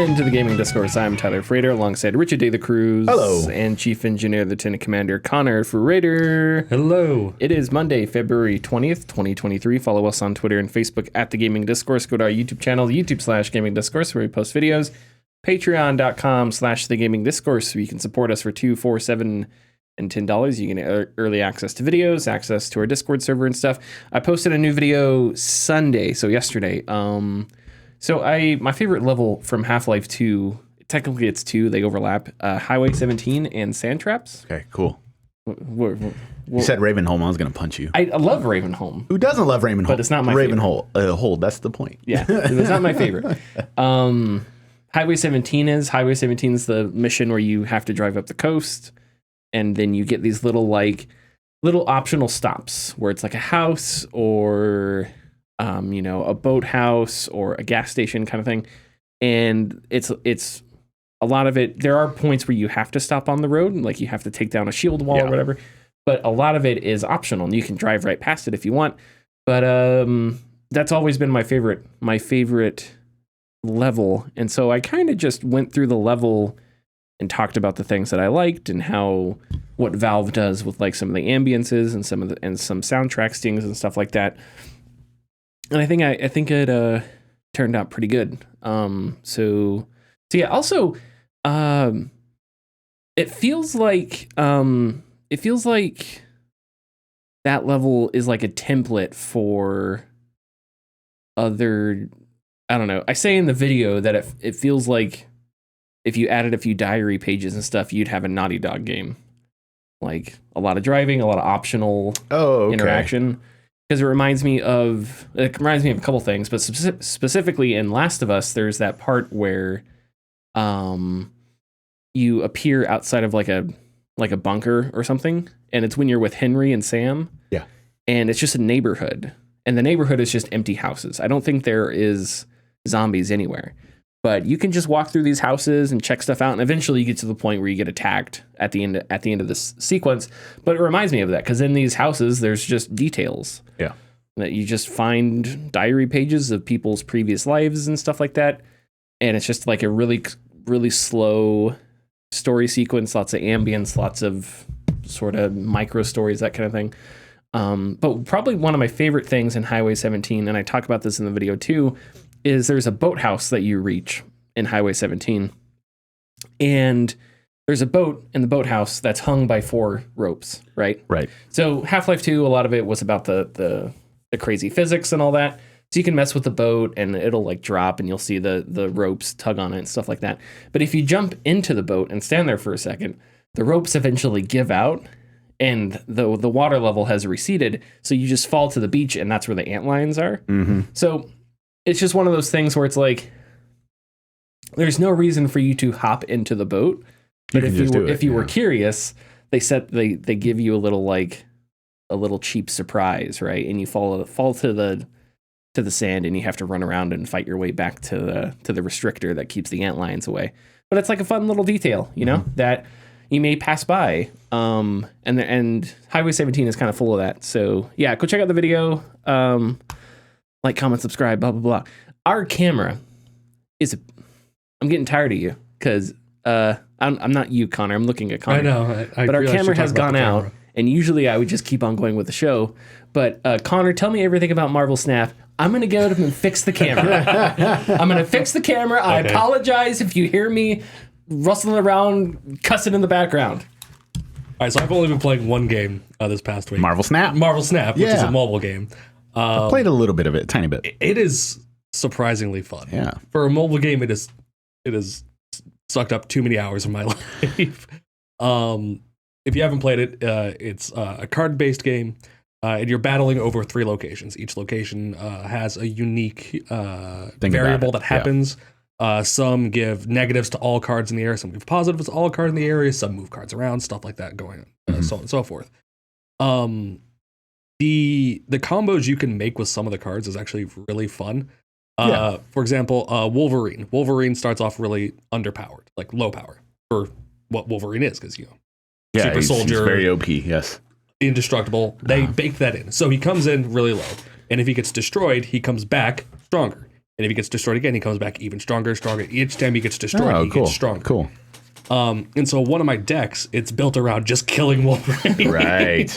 into the Gaming Discourse. I'm Tyler Frater, alongside Richard De La Cruz. Hello. And Chief Engineer Lieutenant Commander Connor Frater. Hello. It is Monday, February 20th, 2023. Follow us on Twitter and Facebook at The Gaming Discourse. Go to our YouTube channel, YouTube/Gaming Discourse, where we post videos. Patreon.com/The Gaming Discourse, where you can support us for $2, $4, $7, and $10. You can get early access to videos, access to our Discord server and stuff. I posted a new video Sunday, so yesterday. My favorite level from Half-Life 2, technically it's 2, they overlap, Highway 17 and Sand Traps. Okay, cool. You said Ravenholm, I was going to punch you. I love Ravenholm. Who doesn't love Ravenholm? But it's not my favorite. Ravenholm, that's the point. Yeah, it's not my favorite. Highway 17 is the mission where you have to drive up the coast, and then you get these little optional stops where it's like a house or a boathouse or a gas station kind of thing. And it's a lot of it. There are points where you have to stop on the road, like you have to take down a shield wall or whatever. But a lot of it is optional, and you can drive right past it if you want. But that's always been my favorite level. And so I kind of just went through the level and talked about the things that I liked and what Valve does with like some of the ambiences and some soundtrack stings and stuff like that. And I think it turned out pretty good. So yeah. Also, it feels like that level is like a template for other. I don't know. I say in the video that it feels like if you added a few diary pages and stuff, you'd have a Naughty Dog game. Like a lot of driving, a lot of optional interaction. Because it reminds me of a couple things, but specifically in Last of Us, there's that part where you appear outside of like a bunker or something, and it's when you're with Henry and Sam. Yeah. And it's just a neighborhood. And the neighborhood is just empty houses. I don't think there is zombies anywhere. But you can just walk through these houses and check stuff out, and eventually you get to the point where you get attacked at the end of this sequence. But it reminds me of that, because in these houses, there's just details. Yeah. That you just find diary pages of people's previous lives and stuff like that. And it's just like a really, really slow story sequence, lots of ambience, lots of sort of micro stories, that kind of thing. But probably one of my favorite things in Highway 17, and I talk about this in the video too, is there's a boathouse that you reach in Highway 17. And there's a boat in the boathouse that's hung by 4 ropes, right? Right. So Half-Life 2, a lot of it was about the crazy physics and all that. So you can mess with the boat and it'll like drop and you'll see the ropes tug on it and stuff like that. But if you jump into the boat and stand there for a second, the ropes eventually give out and the water level has receded. So you just fall to the beach, and that's where the antlines are. Mm-hmm. So it's just one of those things where it's like, there's no reason for you to hop into the boat. But if you were curious, they give you a little cheap surprise, right? And you fall to the sand, and you have to run around and fight your way back to the restrictor that keeps the antlines away. But it's like a fun little detail, that you may pass by. And Highway 17 is kind of full of that. So yeah, go check out the video. Like, comment, subscribe, blah, blah, blah. Our camera I'm getting tired of you, because I'm not you, Connor. I'm looking at Connor. I know. But our camera has gone out, and usually I would just keep on going with the show. But Connor, tell me everything about Marvel Snap. I'm going to go and fix the camera. I'm going to fix the camera. Okay. I apologize if you hear me rustling around, cussing in the background. All right, so I've only been playing one game this past week. Marvel Snap, which is a mobile game. I played a little bit of it, a tiny bit. It is surprisingly fun. Yeah. For a mobile game, it has sucked up too many hours of my life. If you haven't played it, it's a card-based game, and you're battling over 3 locations. Each location has a unique variable that happens. Yeah. Some give negatives to all cards in the area, some give positives to all cards in the area, some move cards around, stuff like that going on, so on and so forth. The combos you can make with some of the cards is actually really fun. For example, Wolverine. Wolverine starts off really underpowered, like low power for what Wolverine is, because super soldier, he's very OP. Yes, indestructible. They bake that in, so he comes in really low, and if he gets destroyed, he comes back stronger. And if he gets destroyed again, he comes back even stronger. Each time he gets destroyed, he gets stronger. Cool. And so one of my decks, it's built around just killing Wolverine. Right.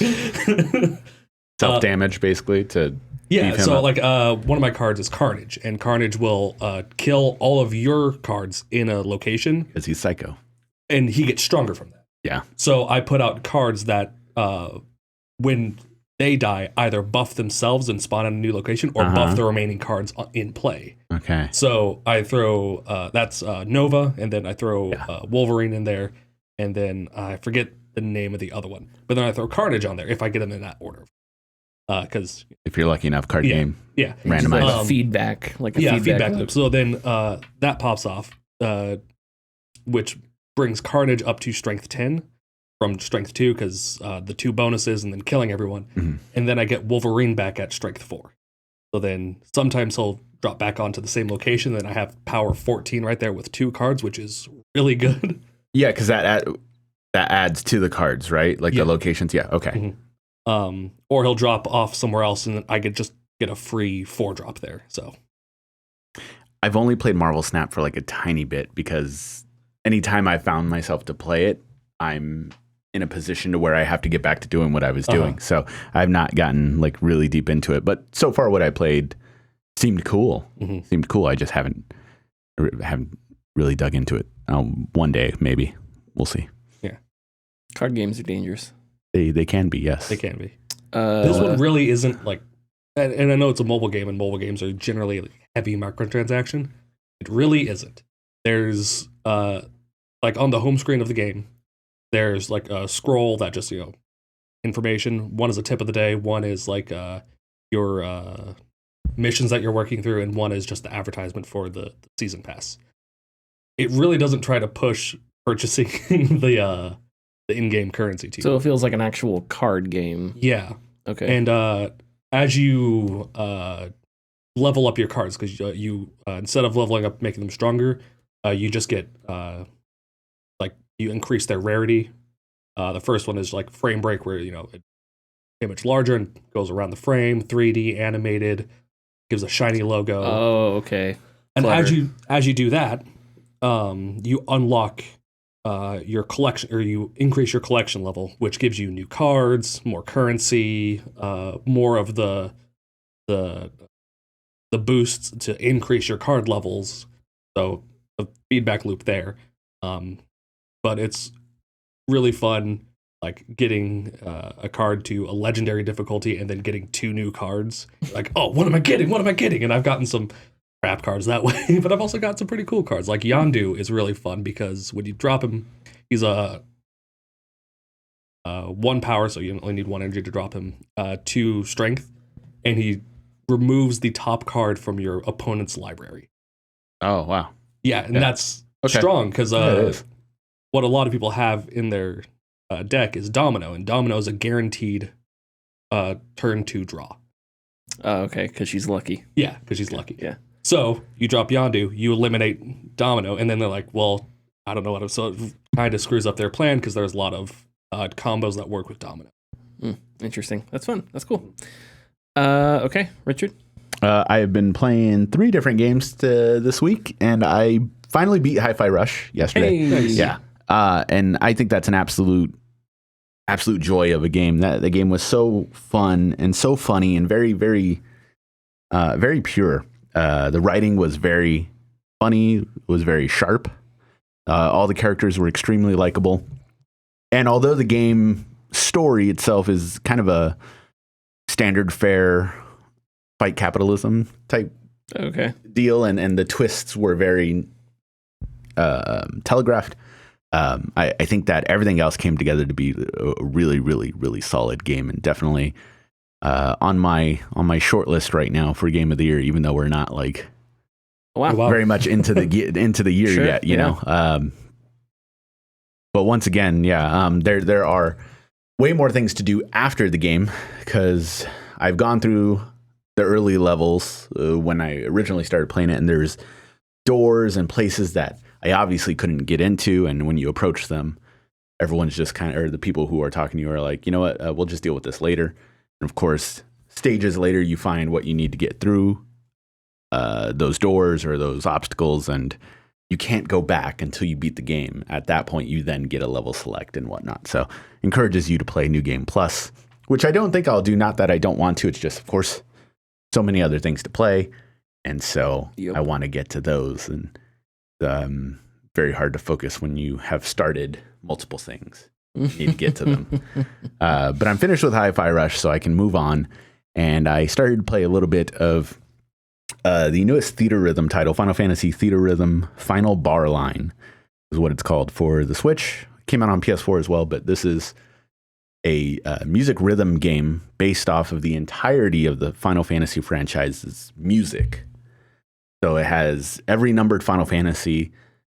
Self-damage, basically, to beef him so up. like one of my cards is Carnage, and Carnage will kill all of your cards in a location. Because he's psycho. And he gets stronger from that. Yeah. So I put out cards that when they die, either buff themselves and spawn in a new location, or buff the remaining cards in play. Okay. So I throw that's Nova, and then I throw Wolverine in there, and then I forget the name of the other one. But then I throw Carnage on there if I get them in that order. Because if you're lucky enough, card game, randomized. Like feedback, feedback loop. So then that pops off, which brings Carnage up to strength 10 from strength 2 because the 2 bonuses and then killing everyone. Mm-hmm. And then I get Wolverine back at strength 4. So then sometimes he'll drop back onto the same location. Then I have power 14 right there with 2 cards, which is really good. Yeah, because that adds to the cards, right? Like the locations. Yeah, okay. Mm-hmm. Or he'll drop off somewhere else and then I could just get a free 4 drop there. So I've only played Marvel Snap for like a tiny bit because anytime I found myself to play it, I'm in a position to where I have to get back to doing what I was doing. So I've not gotten like really deep into it, but so far what I played seemed cool. I just haven't really dug into it. One day, maybe. We'll see. Yeah. Card games are dangerous. They can be, yes. They can be. This one really isn't like, and I know it's a mobile game, and mobile games are generally like heavy microtransaction. It really isn't. There's like on the home screen of the game, there's like a scroll that just information. One is a tip of the day. One is like your missions that you're working through, and one is just the advertisement for the season pass. It really doesn't try to push purchasing the in-game currency to you. So it feels like an actual card game. Yeah. Okay. And as you level up your cards, because you instead of leveling up, making them stronger, you just get like you increase their rarity. The first one is like frame break, where it's much larger and goes around the frame, 3D animated, gives a shiny logo. Oh, okay. And as you do that, you unlock your collection, or you increase your collection level, which gives you new cards, more currency, more of the boosts to increase your card levels. So a feedback loop there. But it's really fun, like getting a card to a legendary difficulty and then getting 2 new cards. Like, oh, what am I getting? And I've gotten some crap cards that way, but I've also got some pretty cool cards. Like Yondu is really fun because when you drop him, he's a 1 power, so you only need 1 energy to drop him, 2 strength, and he removes the top card from your opponent's library. Oh, wow. Yeah, and that's strong because what a lot of people have in their deck is Domino, and Domino is a guaranteed turn 2 draw. Oh, okay, because she's lucky. Yeah, because she's lucky. Yeah. So you drop Yondu, you eliminate Domino, and then they're like, well, I don't know what. So it kind of screws up their plan because there's a lot of combos that work with Domino. Interesting. That's fun. That's cool. Okay, Richard. I have been playing 3 different games this week, and I finally beat Hi-Fi Rush yesterday. Hey. Yeah, and I think that's an absolute joy of a game. That the game was so fun and so funny and very, very, very pure. The writing was very funny, was very sharp. All the characters were extremely likable. And although the game story itself is kind of a standard fare fight capitalism type deal, and the twists were very telegraphed, I think that everything else came together to be a really, really, really solid game, and definitely on my short list right now for Game of the Year, even though we're not like very much into the year Sure, yet, you know. But once again, there are way more things to do after the game, because I've gone through the early levels when I originally started playing it, and there's doors and places that I obviously couldn't get into, and when you approach them, everyone's just kind of, or the people who are talking to you are like, you know what, we'll just deal with this later. And of course, stages later, you find what you need to get through those doors or those obstacles, and you can't go back until you beat the game. At that point, you then get a level select and whatnot. So encourages you to play New Game Plus, which I don't think I'll do. Not that I don't want to. It's just, of course, so many other things to play. And so I want to get to those. And very hard to focus when you have started multiple things. You need to get to them. But I'm finished with Hi-Fi Rush, so I can move on. And I started to play a little bit of the newest Theater Rhythm title, Final Fantasy Theater Rhythm Final Bar Line is what it's called for the Switch. It came out on PS4 as well, but this is a music rhythm game based off of the entirety of the Final Fantasy franchise's music. So it has every numbered Final Fantasy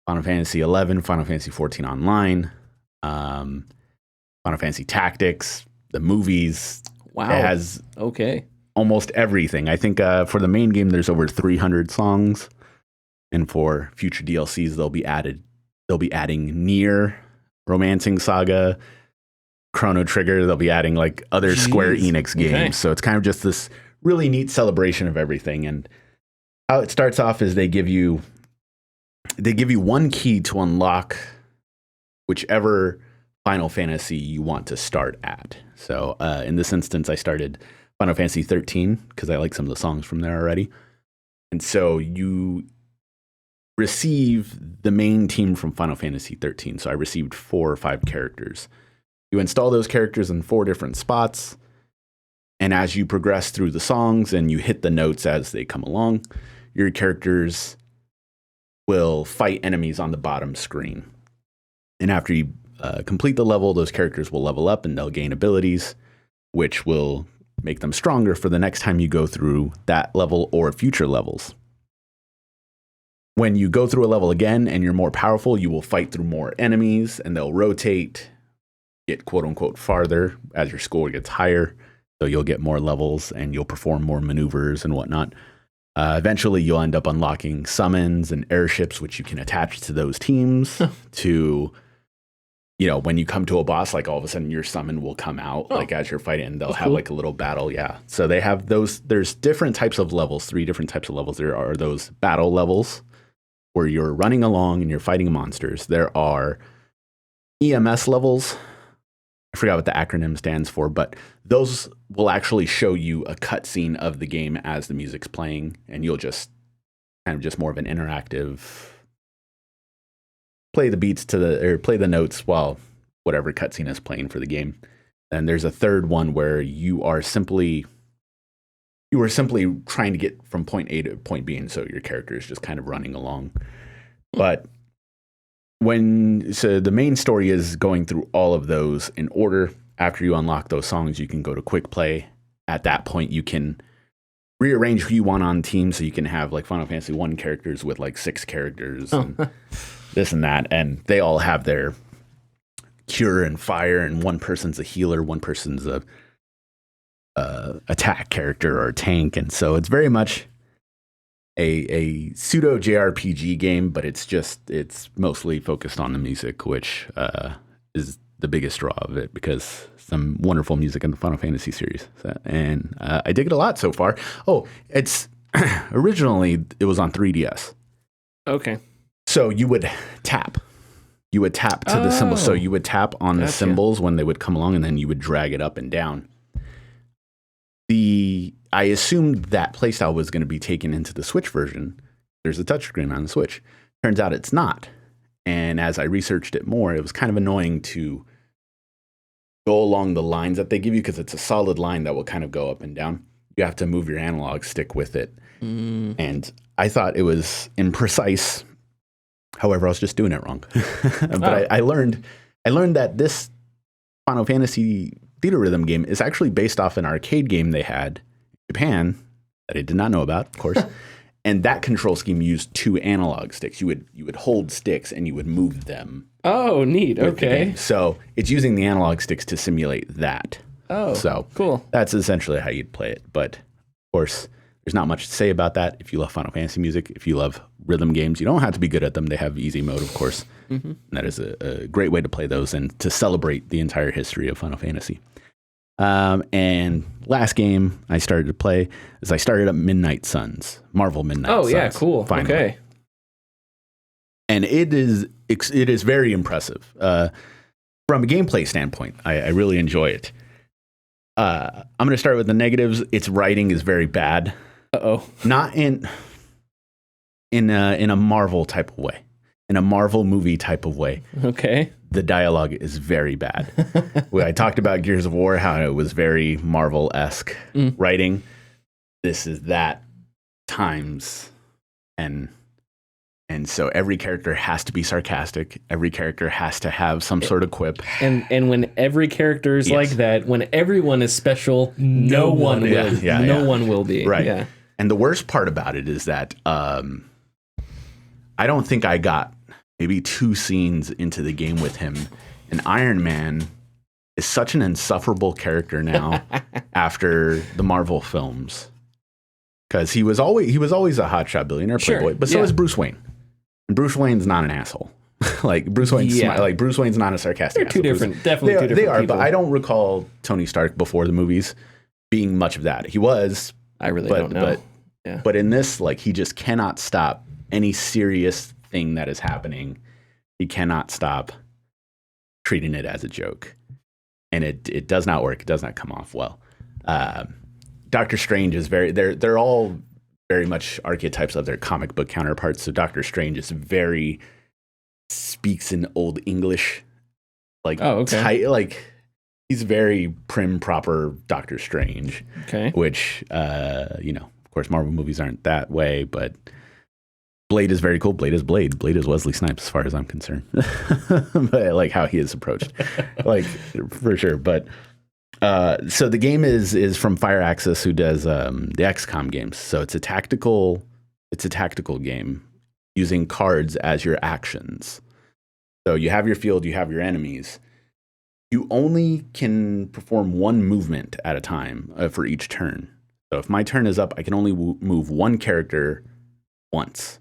11, Final Fantasy 14 Online, Final Fantasy Tactics, the movies. Wow. It has almost everything. I think for the main game, there's over 300 songs. And for future DLCs, they'll be adding Nier, Romancing Saga, Chrono Trigger. They'll be adding like other Square Enix games. Okay. So it's kind of just this really neat celebration of everything. And how it starts off is they give you one key to unlock whichever Final Fantasy you want to start at. So in this instance, I started Final Fantasy 13 because I like some of the songs from there already. And so you receive the main team from Final Fantasy 13. So I received 4 or 5 characters. You install those characters in 4 different spots. And as you progress through the songs and you hit the notes as they come along, your characters will fight enemies on the bottom screen. And after you complete the level, those characters will level up and they'll gain abilities, which will make them stronger for the next time you go through that level or future levels. When you go through a level again and you're more powerful, you will fight through more enemies and they'll rotate, get quote unquote farther as your score gets higher. So you'll get more levels and you'll perform more maneuvers and whatnot. Eventually, you'll end up unlocking summons and airships, which you can attach to those teams to, when you come to a boss, like all of a sudden your summon will come out like as you're fighting and they'll have like a little battle. Yeah. So they have those, there's different types of levels, 3 different types of levels. There are those battle levels where you're running along and you're fighting monsters. There are EMS levels. I forgot what the acronym stands for, but those will actually show you a cutscene of the game as the music's playing, and you'll just kind of just more of an interactive play the notes while whatever cutscene is playing for the game. And there's a third one where you are simply trying to get from point A to point B, and so your character is just kind of running along. But so the main story is going through all of those in order. After you unlock those songs, you can go to quick play. At that point, you can rearrange who you want on team, so you can have like Final Fantasy 1 characters with like 6 characters and this and that, and they all have their cure and fire, and one person's a healer, one person's a attack character or a tank, and so it's very much a pseudo JRPG game, but it's mostly focused on the music, which is the biggest draw of it, because some wonderful music in the Final Fantasy series. And I dig it a lot so far. Oh, it's originally it was on 3DS. Okay. So you would tap. You would tap to the symbols. So you would tap on the symbols when they would come along, and then you would drag it up and down. I assumed that playstyle was going to be taken into the Switch version. There's a touchscreen on the Switch. Turns out it's not. And as I researched it more, it was kind of annoying to go along the lines that they give you, because it's a solid line that will kind of go up and down. You have to move your analog stick with it. And I thought it was imprecise. However, I was just doing it wrong. But I learned that this Final Fantasy Theater Rhythm game is actually based off an arcade game they had in Japan that I did not know about, of course. And that control scheme used 2 analog sticks. You would hold sticks and you would move them. Oh, neat. Okay. So it's using the analog sticks to simulate that. Oh, so cool. That's essentially how you'd play it. But of course, there's not much to say about that. If you love Final Fantasy music, if you love rhythm games, you don't have to be good at them. They have easy mode, of course. Mm-hmm. And that is a great way to play those and to celebrate the entire history of Final Fantasy. And last game I started to play is I started up Midnight Suns, Marvel Midnight Suns. Oh, yeah, cool. Finally. Okay. And it is very impressive. From a gameplay standpoint, I really enjoy it. I'm going to start with the negatives. Its writing is very bad. Uh-oh. Not in a Marvel type of way. In a Marvel movie type of way. Okay. The dialogue is very bad. I talked about Gears of War, how it was very Marvel-esque writing. This is that times. And so every character has to be sarcastic. Every character has to have some sort of quip. And when every character is like that, when everyone is special, no one will. No one will be. Right. Yeah. And the worst part about it is that I don't think I got maybe 2 scenes into the game with him. And Iron Man is such an insufferable character now after the Marvel films. Because he was always a hotshot billionaire playboy, but so is Bruce Wayne. And Bruce Wayne's not an asshole. Bruce Wayne's not a sarcastic. They're two different, definitely two different. They are, people. but I don't recall Tony Stark before the movies being much of that. He was. I really don't know. But in this, he just cannot stop any serious thing that is happening. He cannot stop treating it as a joke, and it does not work. It does not come off well. Doctor Strange is they're all very much archetypes of their comic book counterparts. So Doctor Strange is speaks in old English, tight, he's very prim, proper Doctor Strange. Okay. Which, of course, Marvel movies aren't that way, but Blade is very cool. Blade is Blade. Blade is Wesley Snipes, as far as I'm concerned. But I like how he is approached, for sure. But so the game is from Fire Access, who does the XCOM games. So it's a tactical game using cards as your actions. So you have your field, you have your enemies. You only can perform one movement at a time for each turn. So if my turn is up, I can only move one character once.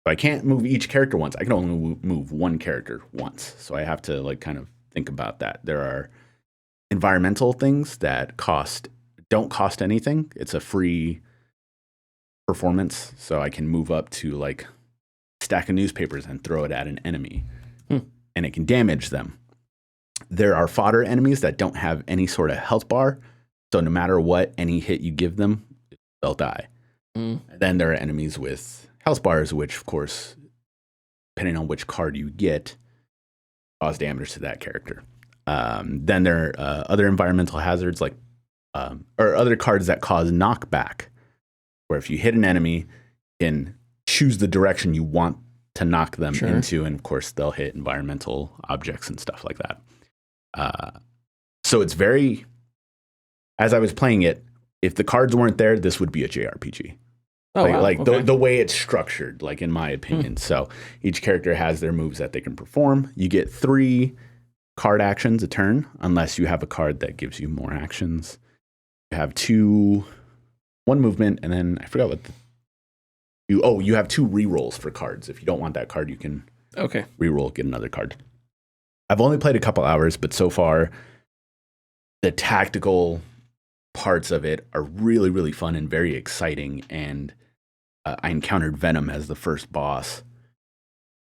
So I can't move each character once. I can only move one character once. So I have to kind of think about that. There are environmental things that don't cost anything. It's a free performance. So I can move up to a stack of newspapers and throw it at an enemy. And it can damage them. There are fodder enemies that don't have any sort of health bar. So no matter what, any hit you give them, they'll die. Then there are enemies with health bars, which, of course, depending on which card you get, cause damage to that character. Then there are other environmental hazards, or other cards that cause knockback, where if you hit an enemy, you can choose the direction you want to knock them into, and of course, they'll hit environmental objects and stuff like that. So it's very, as I was playing it, if the cards weren't there, this would be a JRPG. The way it's structured, in my opinion. So each character has their moves that they can perform. You get 3 card actions a turn, unless you have a card that gives you more actions. You have 1 movement, and then I forgot what you have 2 rerolls for cards. If you don't want that card, you can reroll, get another card. I've only played a couple hours, but so far the tactical parts of it are really, really fun and very exciting. And I encountered Venom as the first boss.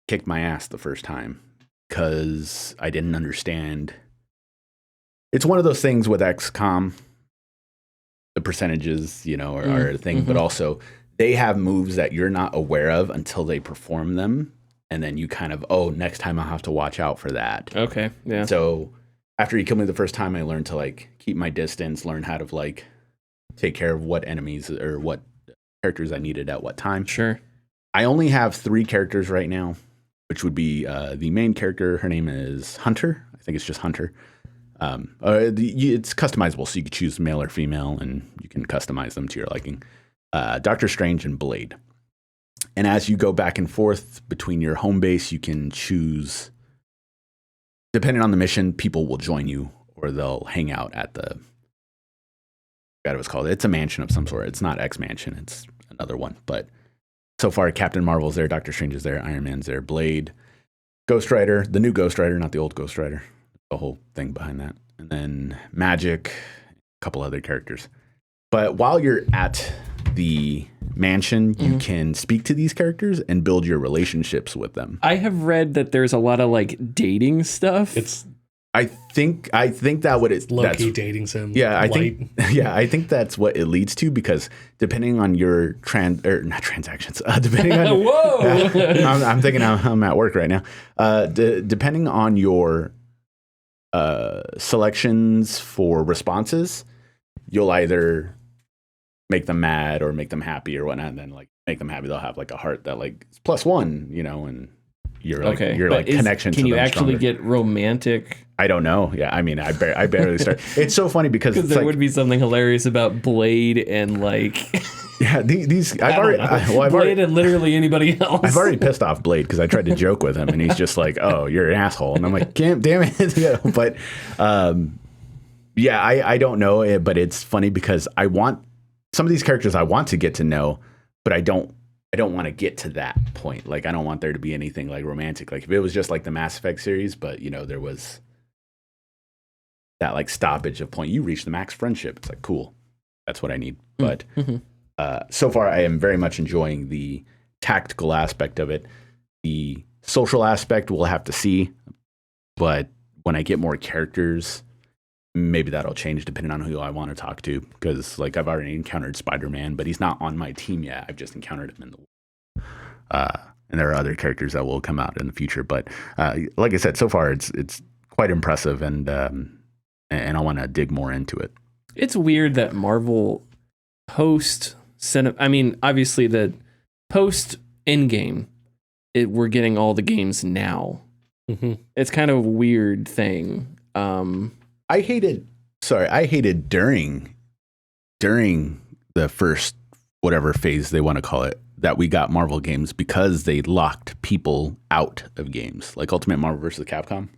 Kicked my ass the first time because I didn't understand. It's one of those things with XCOM. The percentages, are a thing, but also they have moves that you're not aware of until they perform them. And then you kind of, next time I'll have to watch out for that. Okay, yeah. So after he killed me the first time, I learned to keep my distance, learn how to take care of what enemies or what characters I needed at what time. Sure. I only have 3 characters right now, which would be the main character. Her name is Hunter. I think it's just Hunter. It's customizable, so you can choose male or female, and you can customize them to your liking. Doctor Strange and Blade. And as you go back and forth between your home base, you can choose, depending on the mission, people will join you or they'll hang out at I forgot what it's called. It's a mansion of some sort. It's not X Mansion. It's another one. But so far, Captain Marvel's there, Doctor Strange is there, Iron Man's there, Blade, Ghost Rider, the new Ghost Rider, not the old Ghost Rider. The whole thing behind that. And then Magic couple other characters. But while you're at the mansion, you can speak to these characters and build your relationships with them. I have read that there's a lot of like dating stuff. I think that what it's low-key dating sim. Yeah, I think that's what it leads to, because depending on your transactions, depending on whoa, I'm thinking I'm at work right now. Depending on your selections for responses, you'll either make them mad or make them happy or whatnot. And then like make them happy, they'll have like a heart that like is +1, you know, and you're like connection. Can to you them actually stronger. get romantic? I don't know. Yeah, I mean, I barely start. It's so funny because there would be something hilarious about Blade and like these. I've already and literally anybody else. I've already pissed off Blade because I tried to joke with him and he's just like, "Oh, you're an asshole," and I'm like, "Damn it!" Yeah, but I don't know it, but it's funny because I want some of these characters I want to get to know, but I don't want to get to that point. Like, I don't want there to be anything like romantic. Like if it was just like the Mass Effect series, but you know, there was that like stoppage of point. You reach the max friendship. It's like, cool. That's what I need. But so far I am very much enjoying the tactical aspect of it. The social aspect we'll have to see. But when I get more characters, maybe that'll change depending on who I want to talk to, because like I've already encountered Spider-Man, but he's not on my team yet. I've just encountered him in the world. And there are other characters that will come out in the future. But like I said, so far it's quite impressive, and I want to dig more into it. It's weird that Marvel obviously the post Endgame, we're getting all the games now. It's kind of a weird thing. I hated during the first whatever phase they want to call it that we got Marvel games, because they locked people out of games like Ultimate Marvel vs. Capcom.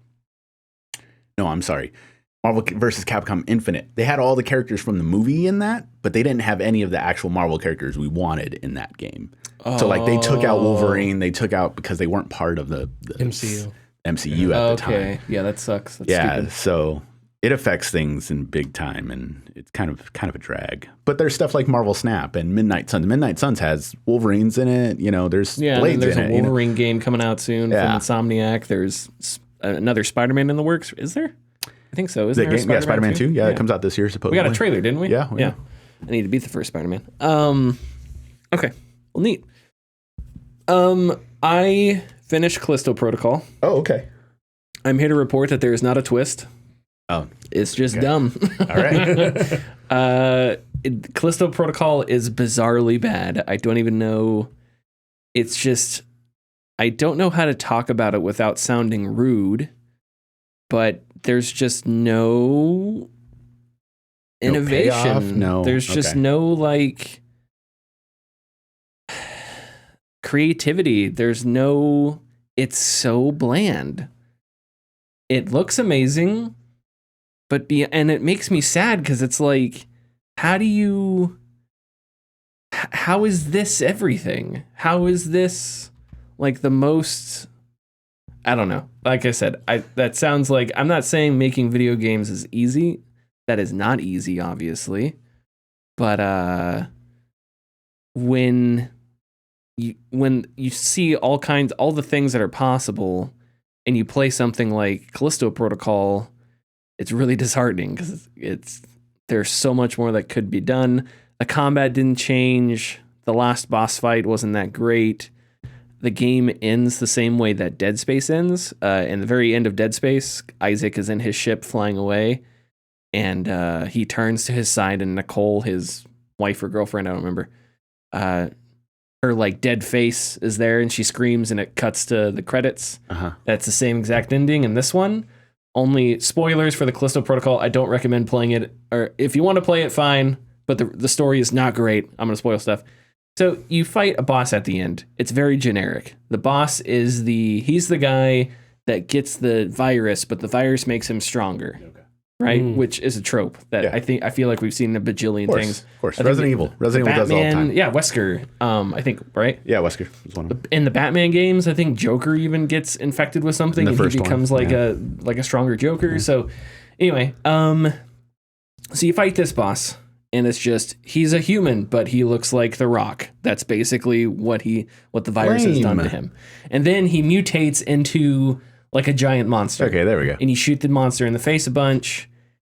No, I'm sorry. Marvel vs. Capcom Infinite. They had all the characters from the movie in that, but they didn't have any of the actual Marvel characters we wanted in that game. So like they took out Wolverine, because they weren't part of the MCU at the time. Okay, yeah, that sucks. That's stupid. So it affects things in big time, and it's kind of a drag. But there's stuff like Marvel Snap and Midnight Suns. Midnight Suns has Wolverines in it. You know, there's Blades there's in a Wolverine game coming out soon from Insomniac. There's another Spider-Man in the works. Is there? I think so. Isn't there a Spider-Man 2? Yeah, it comes out this year, supposedly. We got a trailer, didn't we? Yeah. I need to beat the first Spider-Man. Okay. Well, neat. I finished Callisto Protocol. Oh, okay. I'm here to report that there is not a twist. Oh. It's just dumb. All right. Callisto Protocol is bizarrely bad. I don't even know. It's just, I don't know how to talk about it without sounding rude, but there's just no innovation. There's just no like creativity. There's no, it's so bland. It looks amazing, and it makes me sad because it's like, how is this everything? How is this like the most, I don't know. Like I said, that sounds like, I'm not saying making video games is easy. That is not easy, obviously. But when you see all the things that are possible, and you play something like Callisto Protocol, it's really disheartening because there's so much more that could be done. The combat didn't change. The last boss fight wasn't that great. The game ends the same way that Dead Space ends. In the very end of Dead Space, Isaac is in his ship flying away, and he turns to his side, and Nicole, his wife or girlfriend, I don't remember, her like dead face is there, and she screams, and it cuts to the credits. That's the same exact ending in this one. Only spoilers for the Callisto Protocol. I don't recommend playing it, or if you want to play it, fine, but the story is not great. I'm going to spoil stuff. So you fight a boss at the end. It's very generic. The boss is he's the guy that gets the virus, but the virus makes him stronger. Right? Which is a trope that I feel like we've seen a bajillion things. Of course. Resident Evil does it all the time. Yeah, Wesker. I think, right? Yeah, Wesker was one of them. In the Batman games, I think Joker even gets infected with something, and he becomes like a stronger Joker. So anyway, So you fight this boss, and it's just, he's a human, but he looks like The Rock. That's basically what the virus has done to him. And then he mutates into like a giant monster. Okay, there we go. And you shoot the monster in the face a bunch,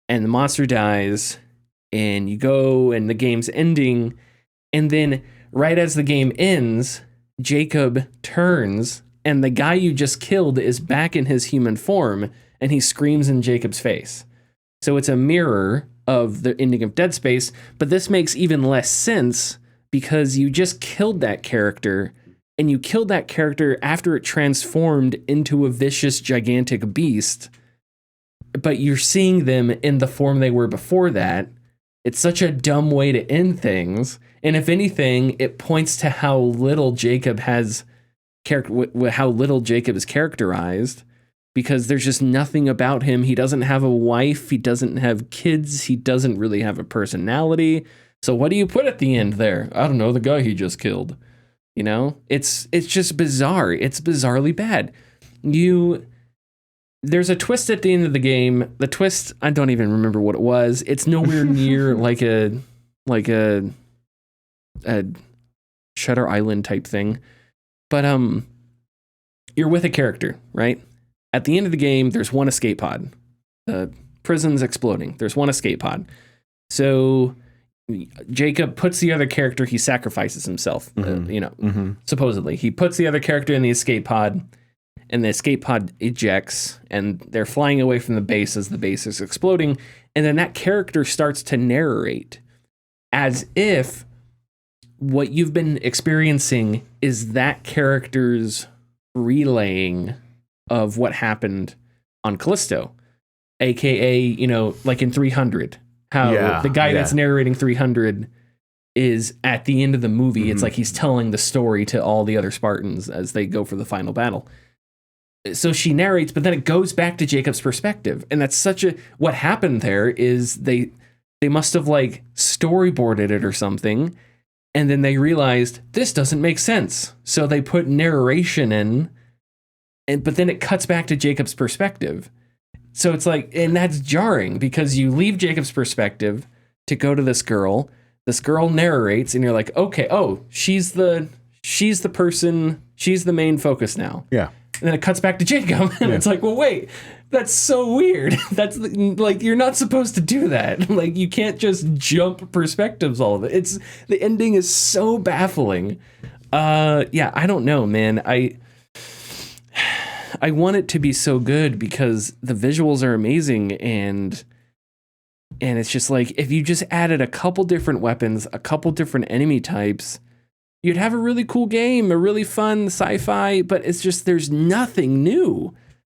and the monster dies, and you go, and the game's ending. And then right as the game ends, Jacob turns, and the guy you just killed is back in his human form, and he screams in Jacob's face. So it's a mirror of the ending of Dead Space, but this makes even less sense because you just killed that character, and you killed that character after it transformed into a vicious, gigantic beast, but you're seeing them in the form they were before that. It's such a dumb way to end things, and if anything, it points to how little Jacob is characterized, because there's just nothing about him. He doesn't have a wife. He doesn't have kids. He doesn't really have a personality. So what do you put at the end there? I don't know, the guy he just killed. You know, it's just bizarre. It's bizarrely bad. There's a twist at the end of the game. The twist, I don't even remember what it was. It's nowhere near like a Shutter Island type thing. But you're with a character, right? At the end of the game, there's one escape pod. The prison's exploding. There's one escape pod. So Jacob puts the other character, he sacrifices himself, supposedly. He puts the other character in the escape pod, and the escape pod ejects, and they're flying away from the base as the base is exploding. And then that character starts to narrate as if what you've been experiencing is that character's relaying of what happened on Callisto, aka, like in 300, how the guy that's narrating 300 is at the end of the movie. It's like he's telling the story to all the other Spartans as they go for the final battle. So she narrates, but then it goes back to Jacob's perspective. And that's what happened there is they must have like storyboarded it or something. And then they realized this doesn't make sense. So they put narration in, but then it cuts back to Jacob's perspective. So it's like, and that's jarring because you leave Jacob's perspective to go to this girl. This girl narrates, and you're like, okay, she's the person, she's the main focus now. Yeah. And then it cuts back to Jacob, and it's like, well, wait, that's so weird. That's like, you're not supposed to do that. Like, you can't just jump perspectives all of it. The ending is so baffling. I don't know, man. I want it to be so good because the visuals are amazing, and it's just like, if you just added a couple different weapons, a couple different enemy types, you'd have a really cool game, a really fun sci-fi, but it's just, there's nothing new.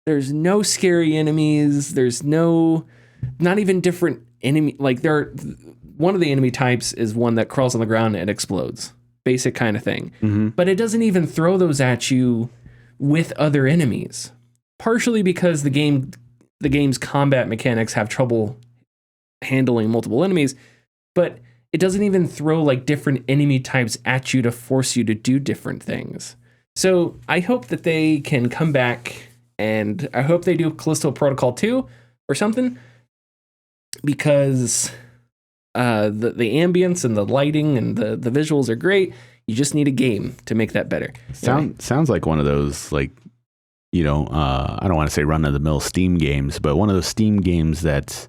There's no scary enemies. There's not even different enemy. Like one of the enemy types is one that crawls on the ground and explodes. Basic kind of thing. Mm-hmm. But it doesn't even throw those at you with other enemies. Partially because the game's combat mechanics have trouble handling multiple enemies, but it doesn't even throw like different enemy types at you to force you to do different things. So I hope that they can come back, and I hope they do Callisto Protocol 2 or something, because the ambience and the lighting and the visuals are great. You just need a game to make that better. Sounds like one of those, like, I don't want to say run-of-the-mill Steam games, but one of those Steam games that's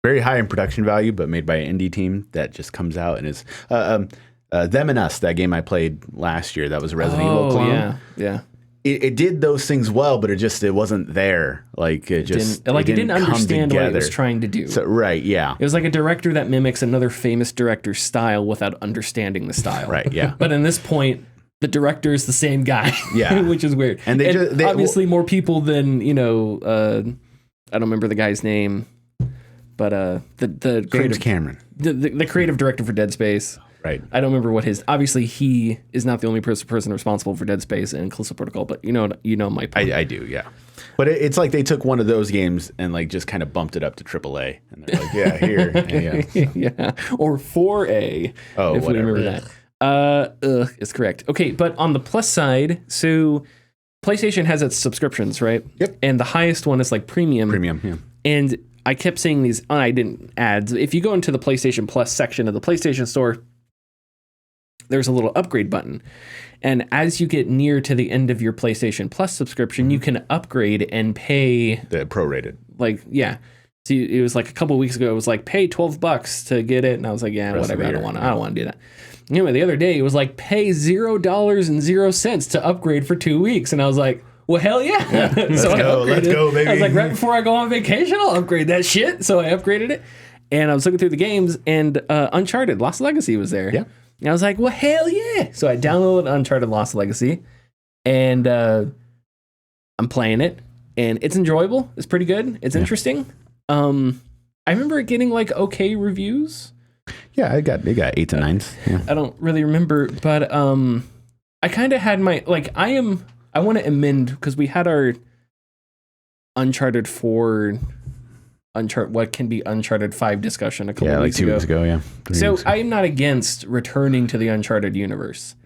very high in production value, but made by an indie team that just comes out and is Them and Us, that game I played last year. That was a Resident Evil clone. Yeah. It did those things well, but it wasn't there. Like it didn't understand what it was trying to do. So, right, yeah. It was like a director that mimics another famous director's style without understunderstanding the style. Right, yeah. But in this point, the director is the same guy. Yeah. Which is weird. And they obviously more people than, I don't remember the guy's name, but the James Cameron. The creative director for Dead Space. Right. I don't remember what obviously he is not the only person responsible for Dead Space and Callisto Protocol, but you know my point. I do, yeah. But it's like they took one of those games and like just kind of bumped it up to AAA, and they're like, yeah, here, yeah, or 4A, if whatever. We remember that. Is correct. Okay, but on the plus side, so PlayStation has its subscriptions, right? Yep. And the highest one is like premium. Premium, yeah. And I kept seeing these, I didn't ads. If you go into the PlayStation Plus section of the PlayStation Store, there's a little upgrade button. And as you get near to the end of your PlayStation Plus subscription, you can upgrade and pay the prorated. Like, yeah. So it was like a couple of weeks ago, it was like pay $12 to get it. And I was like, yeah, whatever. I don't want to do that. Anyway, the other day it was like pay $0.00 to upgrade for 2 weeks. And I was like, well, hell yeah. Let's go, baby. I was like, right before I go on vacation, I'll upgrade that shit. So I upgraded it. And I was looking through the games, and Uncharted Lost Legacy was there. Yeah. And I was like, well, hell yeah. So I downloaded Uncharted Lost Legacy, and I'm playing it, and it's enjoyable. It's pretty good. It's interesting. I remember it getting like okay reviews. Yeah, it got 8 to 9s. Yeah. I don't really remember, but I kind of had my, like, I want to amend, because we had our Uncharted 4, what can be Uncharted 5 discussion a couple weeks ago. Yeah, like 2 weeks ago, yeah. So I am not against returning to the Uncharted universe.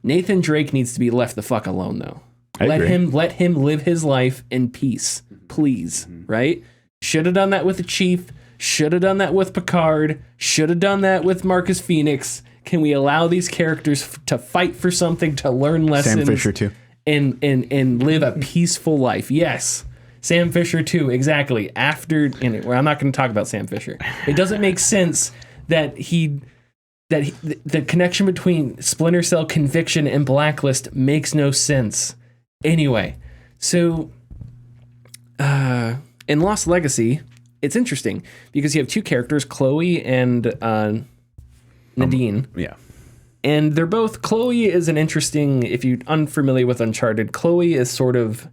Nathan Drake needs to be left the fuck alone, though. Let him live his life in peace, please, right? Should have done that with the Chief. Should have done that with Picard. Should have done that with Marcus Phoenix. Can we allow these characters to fight for something, to learn lessons? Sam Fisher, too. And live a peaceful life. Yes. Sam Fisher too, exactly. Well, I'm not going to talk about Sam Fisher. It doesn't make sense that the connection between Splinter Cell, Conviction, and Blacklist makes no sense. Anyway, so in Lost Legacy, it's interesting because you have two characters, Chloe and Nadine. Yeah. And they're both, Chloe is an interesting, if you're unfamiliar with Uncharted, Chloe is sort of,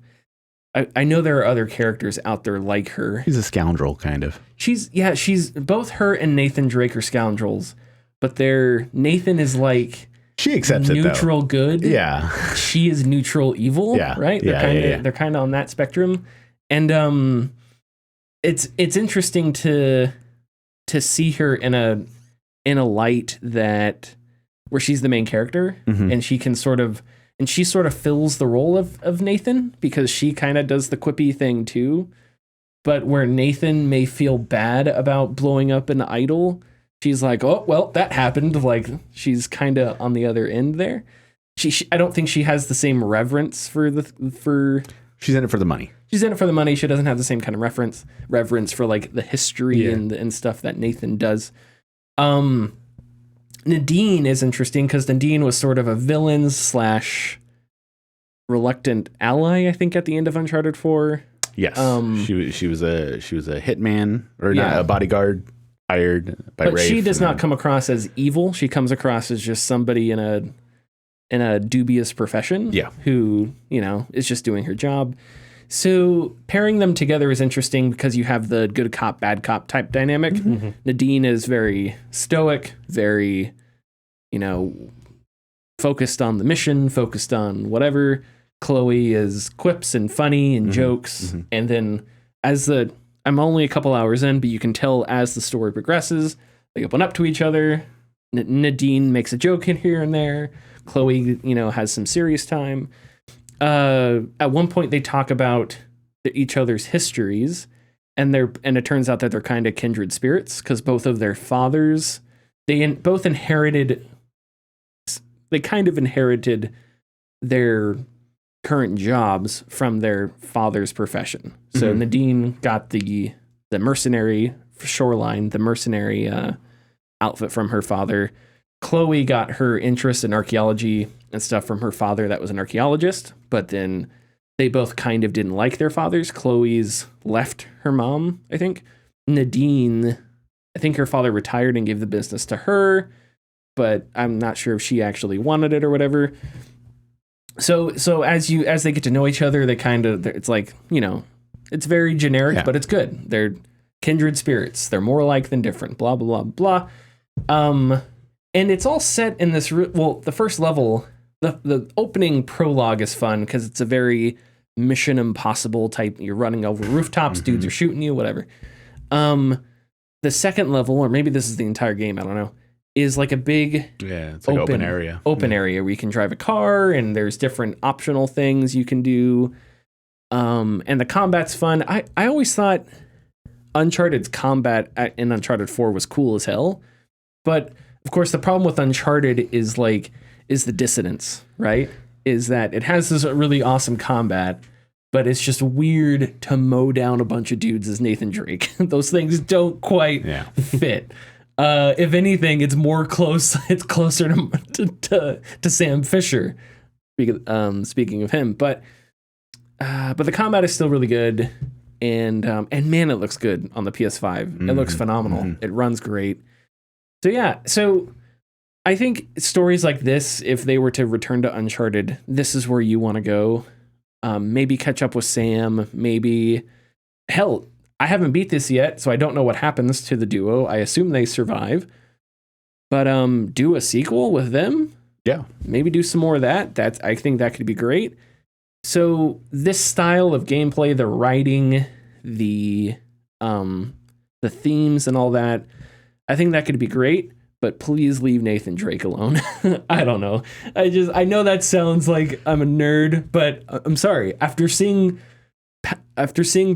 I know there are other characters out there like her. She's a scoundrel, kind of. She's both her and Nathan Drake are scoundrels, but Nathan is like, she accepts neutral good. Yeah. She is neutral evil. Yeah. Right? They're kind of on that spectrum. And it's interesting to see her in a light where she's the main character, and she sort of fills the role of Nathan, because she kind of does the quippy thing too. But where Nathan may feel bad about blowing up an idol, she's like, oh, well, that happened. Like, she's kind of on the other end there. I don't think she has the same reverence for she's in it for the money. She's in it for the money. She doesn't have the same kind of reverence for like the history and stuff that Nathan does. Nadine is interesting because Nadine was sort of a villain / reluctant ally, I think, at the end of Uncharted 4. Yes, she was a hitman, or not, a bodyguard hired by Rafe. But she does not come across as evil. She comes across as just somebody in a dubious profession. Yeah. Who, is just doing her job. So pairing them together is interesting because you have the good cop, bad cop type dynamic. Mm-hmm. Nadine is very stoic, very, focused on the mission, focused on whatever. Chloe is quips and funny and jokes. Mm-hmm. And then I'm only a couple hours in, but you can tell as the story progresses, they open up to each other. Nadine makes a joke in here and there. Chloe, has some serious time. At one point they talk about each other's histories, and it turns out that they're kind of kindred spirits because both of their fathers, they kind of inherited their current jobs from their father's profession. So Nadine got the mercenary shoreline, the mercenary outfit from her father. Chloe got her interest in archaeology and stuff from her father that was an archaeologist, but then they both kind of didn't like their fathers. Chloe's left her mom, I think. Nadine, I think her father retired and gave the business to her, but I'm not sure if she actually wanted it or whatever. So as they get to know each other, it's like, it's very generic, but it's good. They're kindred spirits. They're more alike than different, blah, blah, blah, blah. And it's all set in this, the first level, the opening prologue is fun because it's a very Mission Impossible type. You're running over rooftops, dudes are shooting you, whatever. The second level, or maybe this is the entire game, I don't know, is like a big it's like open area. Area where you can drive a car and there's different optional things you can do. And the combat's fun. I always thought Uncharted's combat in Uncharted 4 was cool as hell. But of course, the problem with Uncharted is the dissonance, right? Is that it has this really awesome combat, but it's just weird to mow down a bunch of dudes as Nathan Drake. Those things don't quite fit. If anything, it's it's closer to Sam Fisher. Speaking of him, but the combat is still really good, and man, it looks good on the PS5. It looks phenomenal. It runs great. So yeah, I think stories like this, if they were to return to Uncharted, this is where you want to go. Maybe catch up with Sam. Maybe, hell, I haven't beat this yet, so I don't know what happens to the duo. I assume they survive. But do a sequel with them. Yeah. Maybe do some more of that. I think that could be great. So this style of gameplay, the writing, the themes and all that, I think that could be great. But please leave Nathan Drake alone. I don't know. I know that sounds like I'm a nerd, but I'm sorry. After seeing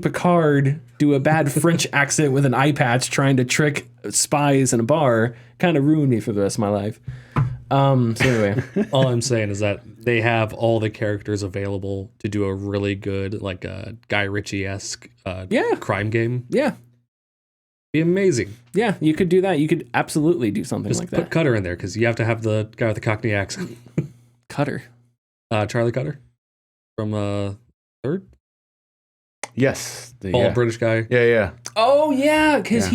Picard do a bad French accent with an eye patch trying to trick spies in a bar, kind of ruined me for the rest of my life. So anyway, all I'm saying is that they have all the characters available to do a really good, like a Guy Ritchie-esque crime game. Yeah. Be amazing. Yeah, you could do that. You could absolutely do something like that. Just put Cutter in there because you have to have the guy with the Cockney accent. Cutter. Charlie Cutter from Third. Yes, bald British guy. Yeah. Oh yeah, because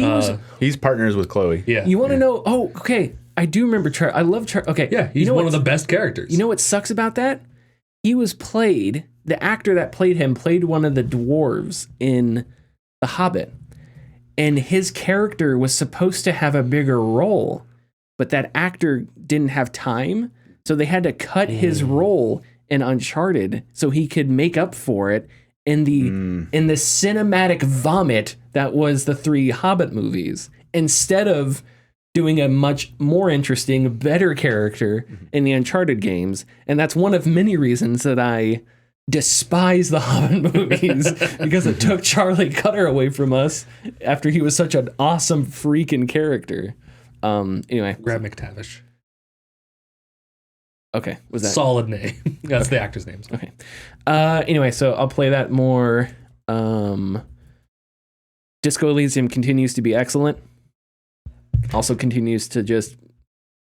he's partners with Chloe. Yeah. You want to know? Oh, okay. I do remember Charlie. I love Charlie. Okay. Yeah, he's one of the best characters. You know what sucks about that? The actor that played him played one of the dwarves in The Hobbit. And his character was supposed to have a bigger role, but that actor didn't have time. So they had to cut his role in Uncharted so he could make up for it in the cinematic vomit that was the 3 Hobbit movies, instead of doing a much more interesting, better character in the Uncharted games. And that's one of many reasons that I despise the Hobbit movies, because it took Charlie Cutter away from us after he was such an awesome freaking character. Anyway. Graham McTavish. Okay. Was that solid name? That's the actor's name. Okay. Anyway, so I'll play that more. Disco Elysium continues to be excellent. Also continues to just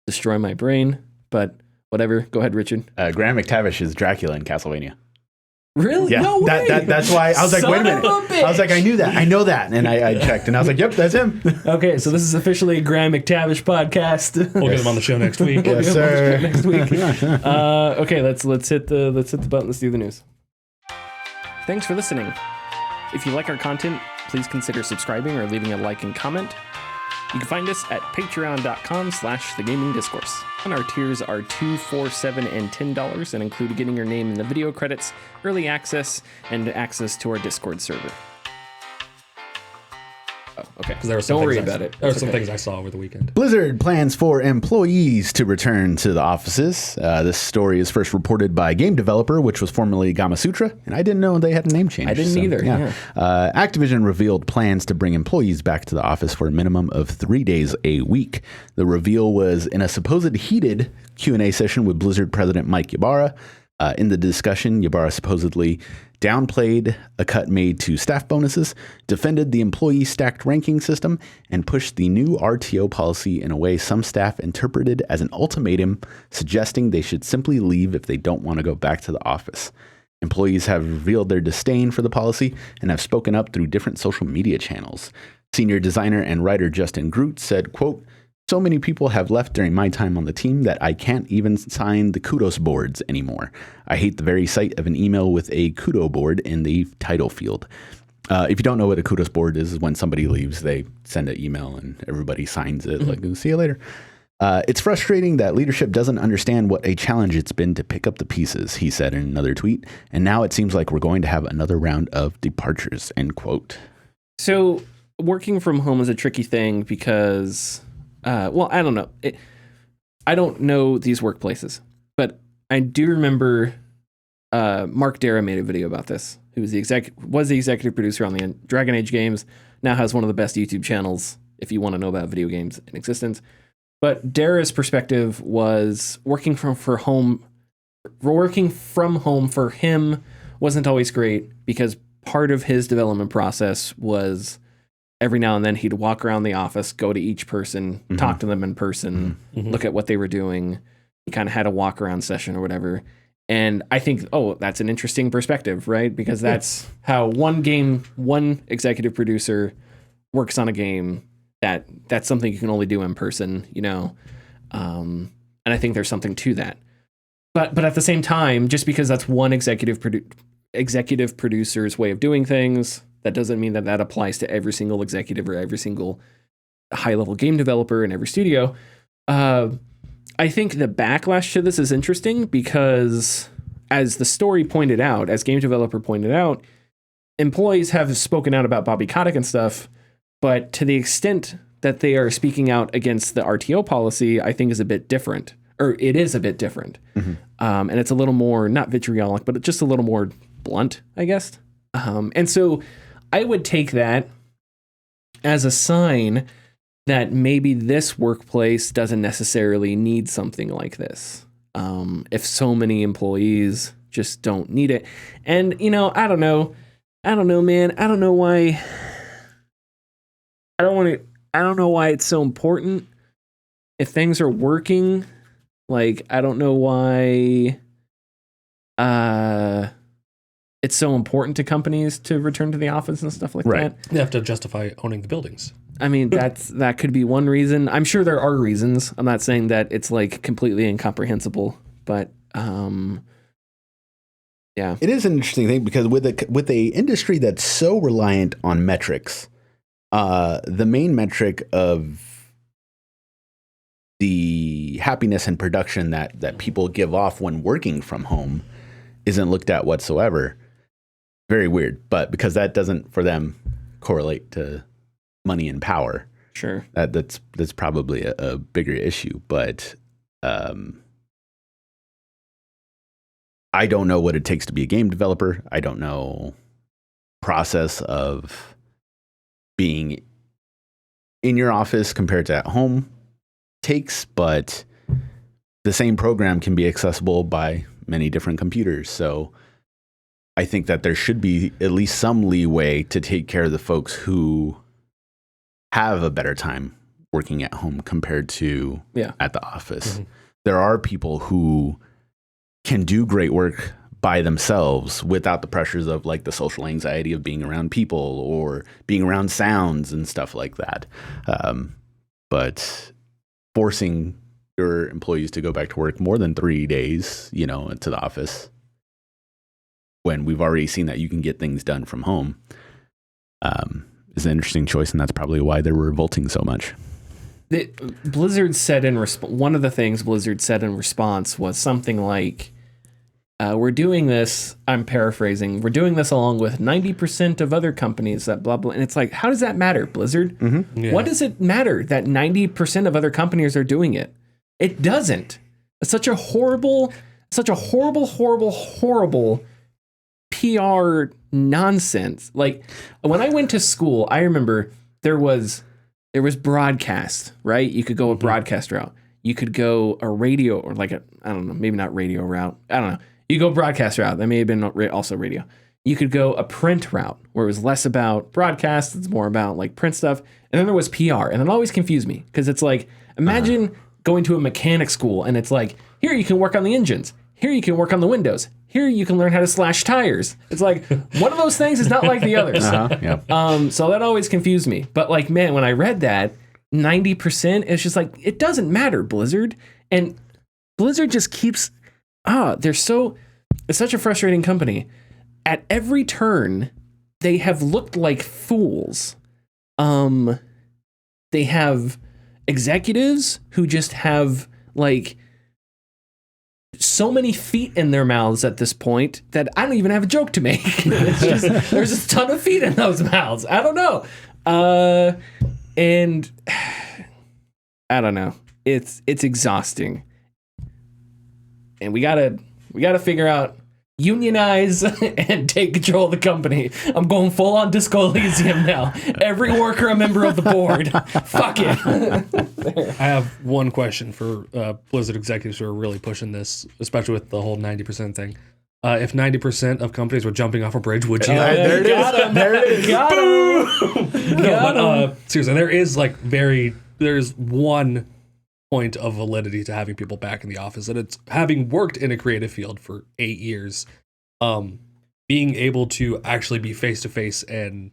destroy my brain, but whatever. Go ahead, Richard. Graham McTavish is Dracula in Castlevania. Really? Yeah, no way. That's why I was like, wait a minute. I was like, I knew that. I know that. And I checked and I was like, yep, that's him. Okay, so this is officially a Graham McTavish podcast. We'll get him on the show next week. Yes, sir. Next week. Okay, let's hit the button. Let's do the news. Thanks for listening. If you like our content, please consider subscribing or leaving a like and comment. You can find us at patreon.com/thegamingdiscourse. And our tiers are $2, $4, $7, and $10 and include getting your name in the video credits, early access, and access to our Discord server. Oh, okay. Don't worry about it. There were some things I saw over the weekend. Blizzard plans for employees to return to the offices. This story is first reported by Game Developer, which was formerly Gamasutra, and I didn't know they had a name change. I didn't either. Yeah. Activision revealed plans to bring employees back to the office for a minimum of 3 days a week. The reveal was in a supposed heated Q&A session with Blizzard President Mike Ybarra. In the discussion, Ybarra supposedly downplayed a cut made to staff bonuses, defended the employee stacked ranking system, and pushed the new RTO policy in a way some staff interpreted as an ultimatum, suggesting they should simply leave if they don't want to go back to the office. Employees have revealed their disdain for the policy and have spoken up through different social media channels. Senior designer and writer Justin Groot said, quote, "So many people have left during my time on the team that I can't even sign the kudos boards anymore. I hate the very sight of an email with a kudo board in the title field." If you don't know what a kudos board is when somebody leaves, they send an email and everybody signs it, like, see you later. It's frustrating that leadership doesn't understand what a challenge it's been to pick up the pieces, he said in another tweet. And now it seems like we're going to have another round of departures, end quote. So working from home is a tricky thing because... well, I don't know. I don't know these workplaces, but I do remember Mark Dara made a video about this. Who was the executive producer on the Dragon Age games. Now has one of the best YouTube channels if you want to know about video games in existence. But Dara's perspective was working from home for him wasn't always great because part of his development process was every now and then he'd walk around the office, go to each person, talk to them in person, look at what they were doing. He kind of had a walk around session or whatever. And I think, that's an interesting perspective, right? Because that's how one executive producer works on a game. That's something you can only do in person, and I think there's something to that. But at the same time, just because that's one executive producer's way of doing things, that doesn't mean that applies to every single executive or every single high-level game developer in every studio. I think the backlash to this is interesting because, as the story pointed out, as game developer pointed out, employees have spoken out about Bobby Kotick and stuff, but to the extent that they are speaking out against the RTO policy, I think is a bit different. Or it is a bit different. And it's a little more, not vitriolic, but just a little more blunt, I guess. And so I would take that as a sign that maybe this workplace doesn't necessarily need something like this. If so many employees just don't need it. And, I don't know, man. I don't know why. I don't know why it's so important. If things are working, I don't know why it's so important to companies to return to the office and stuff like that. They have to justify owning the buildings. I mean, that could be one reason. I'm sure there are reasons. I'm not saying that it's completely incomprehensible, but yeah. It is an interesting thing because with a industry that's so reliant on metrics, the main metric of the happiness and production that people give off when working from home isn't looked at whatsoever. Very weird, but because that doesn't for them correlate to money and power. Sure. That's probably a bigger issue, but I don't know what it takes to be a game developer. I don't know process of being in your office compared to at home takes, but the same program can be accessible by many different computers. So I think that there should be at least some leeway to take care of the folks who have a better time working at home compared to at the office. There are people who can do great work by themselves without the pressures of the social anxiety of being around people or being around sounds and stuff like that. But forcing your employees to go back to work more than 3 days, to the office, when we've already seen that you can get things done from home, is an interesting choice, and that's probably why they're revolting so much. Blizzard said one of the things Blizzard said in response was something like, we're doing this, I'm paraphrasing, we're doing this along with 90% of other companies that blah, blah. And it's how does that matter, Blizzard? Yeah. What does it matter that 90% of other companies are doing it? It doesn't. It's such a horrible PR nonsense. When I went to school, I remember there was broadcast, right? You could go a broadcast route. You could go a radio or I don't know, maybe not radio route. I don't know. You go broadcast route. That may have been also radio. You could go a print route where it was less about broadcast. It's more about print stuff. And then there was PR. And it always confused me because it's imagine going to a mechanic school and it's here you can work on the engines. Here you can work on the windows. Here you can learn how to slash tires. It's one of those things is not like the others. So that always confused me. But man, when I read that 90%, it's just it doesn't matter, Blizzard. And Blizzard just keeps it's such a frustrating company. At every turn, they have looked like fools. They have executives who just have so many feet in their mouths at this point that I don't even have a joke to make. It's just, there's a ton of feet in those mouths. I don't know. And I don't know. It's exhausting. And we gotta figure out unionize and take control of the company. I'm going full on Disco Elysium now. Every worker a member of the board. Fuck it. I have one question for Blizzard executives who are really pushing this, especially with the whole 90% thing. If 90% of companies were jumping off a bridge, would you? There it is. There it is. Got him. No, but seriously, there is like there's one point of validity to having people back in the office, and it's having worked in a creative field for 8 years, being able to actually be face to face and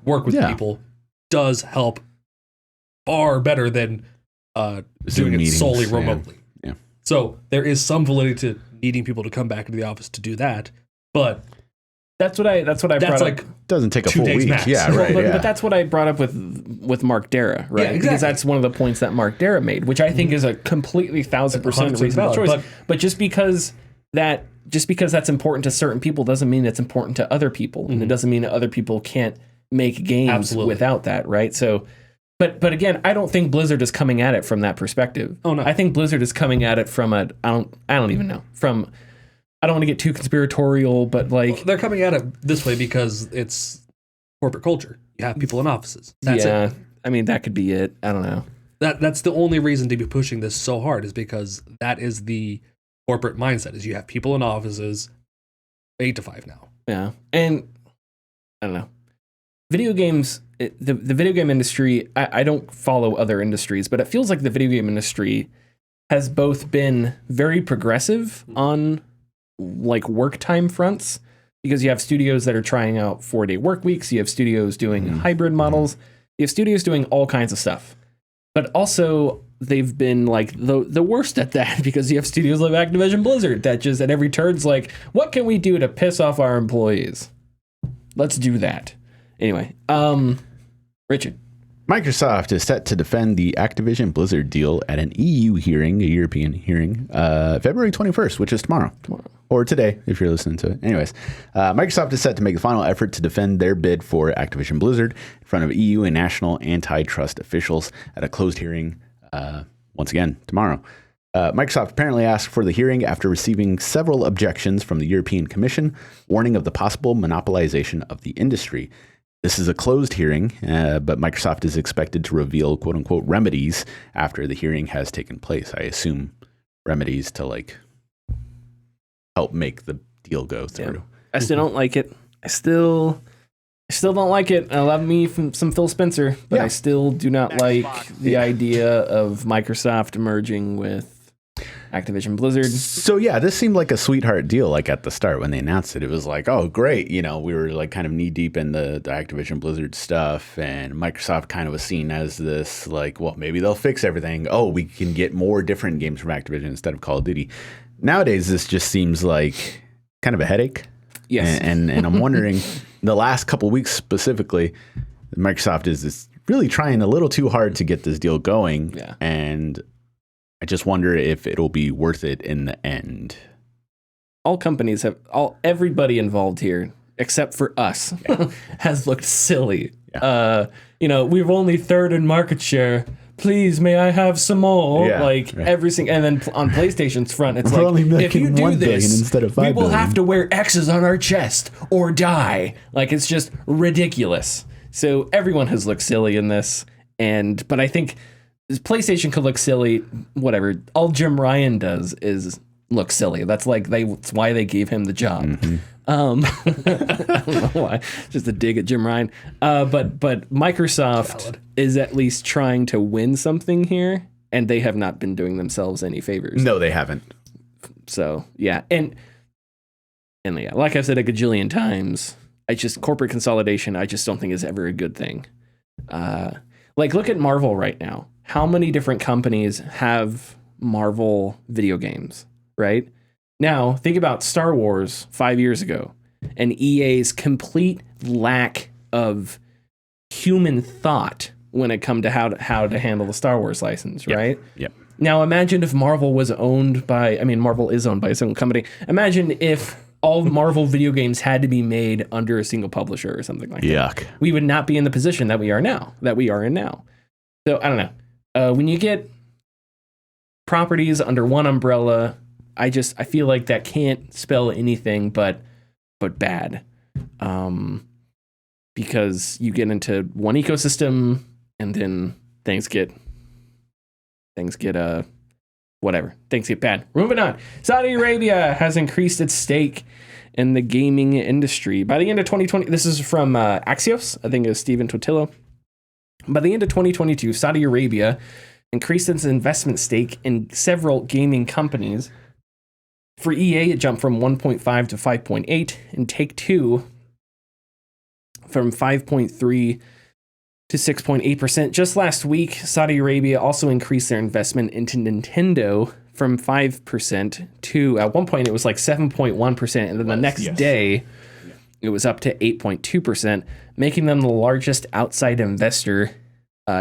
work with people does help far better than doing it solely remotely. Yeah. So there is some validity to needing people to come back into the office to do that, but that's what I brought up. Doesn't take a 2 full days week. max. Yeah, right. But that's what I brought up with Mark Dara, right? Yeah, exactly. Because that's one of the points that Mark Dara made, which I think is a completely 1,000% reasonable choice. But just because that's important to certain people doesn't mean it's important to other people, and it doesn't mean that other people can't make games without that, right? So, but again, I don't think Blizzard is coming at it from that perspective. Oh no, I think Blizzard is coming at it from I don't even know from. I don't want to get too conspiratorial, but like they're coming at it this way because it's corporate culture. You have people in offices. That's it. I mean, that could be it. I don't know. That's the only reason to be pushing this so hard is because that is the corporate mindset. Is you have people in offices, 8 to 5 now. Yeah, and I don't know. Video games, the video game industry. I don't follow other industries, but it feels like the video game industry has both been very progressive on like work time fronts, because you have studios that are trying out 4-day work weeks, you have studios doing hybrid models, you have studios doing all kinds of stuff. But also they've been like the worst at that, because you have studios like Activision Blizzard that just at every turn's like, what can we do to piss off our employees? Let's do that. Anyway, Richard. Microsoft is set to defend the Activision Blizzard deal at an EU hearing, a European hearing, February 21st, which is tomorrow. Or today, if you're listening to it. Anyways, Microsoft is set to make the final effort to defend their bid for Activision Blizzard in front of EU and national antitrust officials at a closed hearing, once again, tomorrow. Microsoft apparently asked for the hearing after receiving several objections from the European Commission, warning of the possible monopolization of the industry. This is a closed hearing, but Microsoft is expected to reveal quote-unquote remedies after the hearing has taken place. I assume remedies to like help make the deal go through. Yeah. I still don't like it. I still don't like it. I love me some Phil Spencer, but I still do not like the idea of Microsoft merging with Activision Blizzard. So yeah, this seemed like a sweetheart deal. Like at the start when they announced it, it was like, oh great, you know, we were like kind of knee deep in the Activision Blizzard stuff, and Microsoft kind of was seen as this like, well, maybe they'll fix everything. Oh, we can get more different games from Activision instead of Call of Duty. Nowadays, this just seems like kind of a headache. Yes, and I'm wondering, the last couple weeks specifically, Microsoft is really trying a little too hard to get this deal going, and I just wonder if it'll be worth it in the end. All companies everybody involved here, except for us, has looked silly. Yeah. You know, we're only third in market share. Please, may I have some more? Every single, and then on PlayStation's front, it's we're like, if you do this, instead of 5 we will billion. have to wear X's on our chest or die. Like, it's just ridiculous. So everyone has looked silly in this, but I think PlayStation could look silly, whatever. All Jim Ryan does is look silly. That's why they gave him the job. Mm-hmm. I don't know why. Just a dig at Jim Ryan. But Microsoft is at least trying to win something here, and they have not been doing themselves any favors. No, they haven't. So yeah, and yeah, like I've said a gajillion times, corporate consolidation, I just don't think is ever a good thing. Like, look at Marvel right now. How many different companies have Marvel video games, right? Now, think about Star Wars 5 years ago and EA's complete lack of human thought when it come to how to handle the Star Wars license, right? Yep. Now, imagine if Marvel was owned by, Marvel is owned by a single company. Imagine if all Marvel video games had to be made under a single publisher or something like that. Yuck. We would not be in the position that we are in now. So, I don't know. When you get properties under one umbrella, I feel like that can't spell anything but bad. Because you get into one ecosystem and then things get bad. Moving on. Saudi Arabia has increased its stake in the gaming industry. By the end of 2020, this is from Axios, I think it was Stephen Totillo. By the end of 2022, Saudi Arabia increased its investment stake in several gaming companies. For EA, it jumped from 1.5 to 5.8, and Take-Two from 5.3 to 6.8%. Just last week, Saudi Arabia also increased their investment into Nintendo from 5% to, at one point, it was like 7.1%, and then the next day, it was up to 8.2%, making them the largest outside investor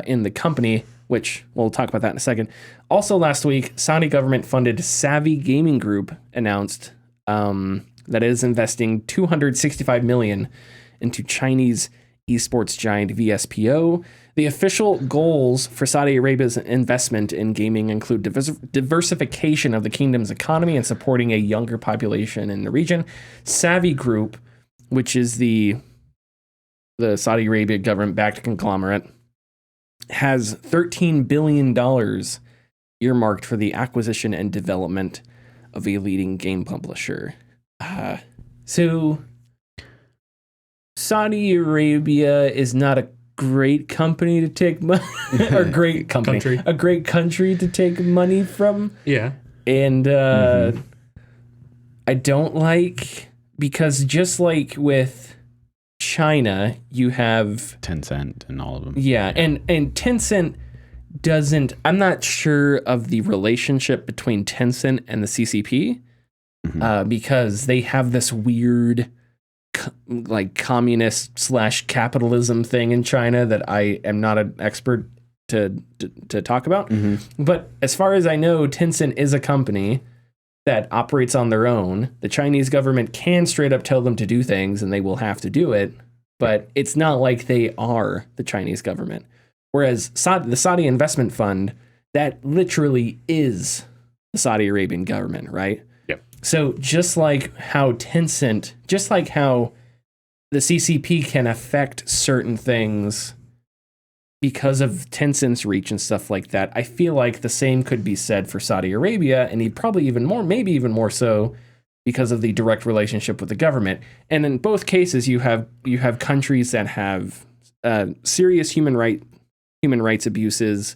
in the company, which we'll talk about that in a second. Also last week, Saudi government-funded Savvy Gaming Group announced that it is investing $265 million into Chinese esports giant VSPO. The official goals for Saudi Arabia's investment in gaming include diversification of the kingdom's economy and supporting a younger population in the region. Savvy Group, which is the Saudi Arabia government-backed conglomerate, has $13 billion earmarked for the acquisition and development of a leading game publisher. So Saudi Arabia is not a great company to take money, or a great country to take money from. Yeah. And I don't like, because just like with China, you have Tencent and all of them. Yeah, and Tencent doesn't, I'm not sure of the relationship between Tencent and the CCP, because they have this weird like communist / capitalism thing in China that I am not an expert to talk about. But as far as I know, Tencent is a company that operates on their own. The Chinese government can straight up tell them to do things and they will have to do it, but it's not like they are the Chinese government. Whereas the Saudi Investment Fund, that literally is the Saudi Arabian government, right? Yep. So just like how Tencent, just like how the CCP can affect certain things because of Tencent's reach and stuff like that, I feel like the same could be said for Saudi Arabia, and probably even more, maybe even more so, because of the direct relationship with the government. And in both cases, you have countries that have serious human rights abuses,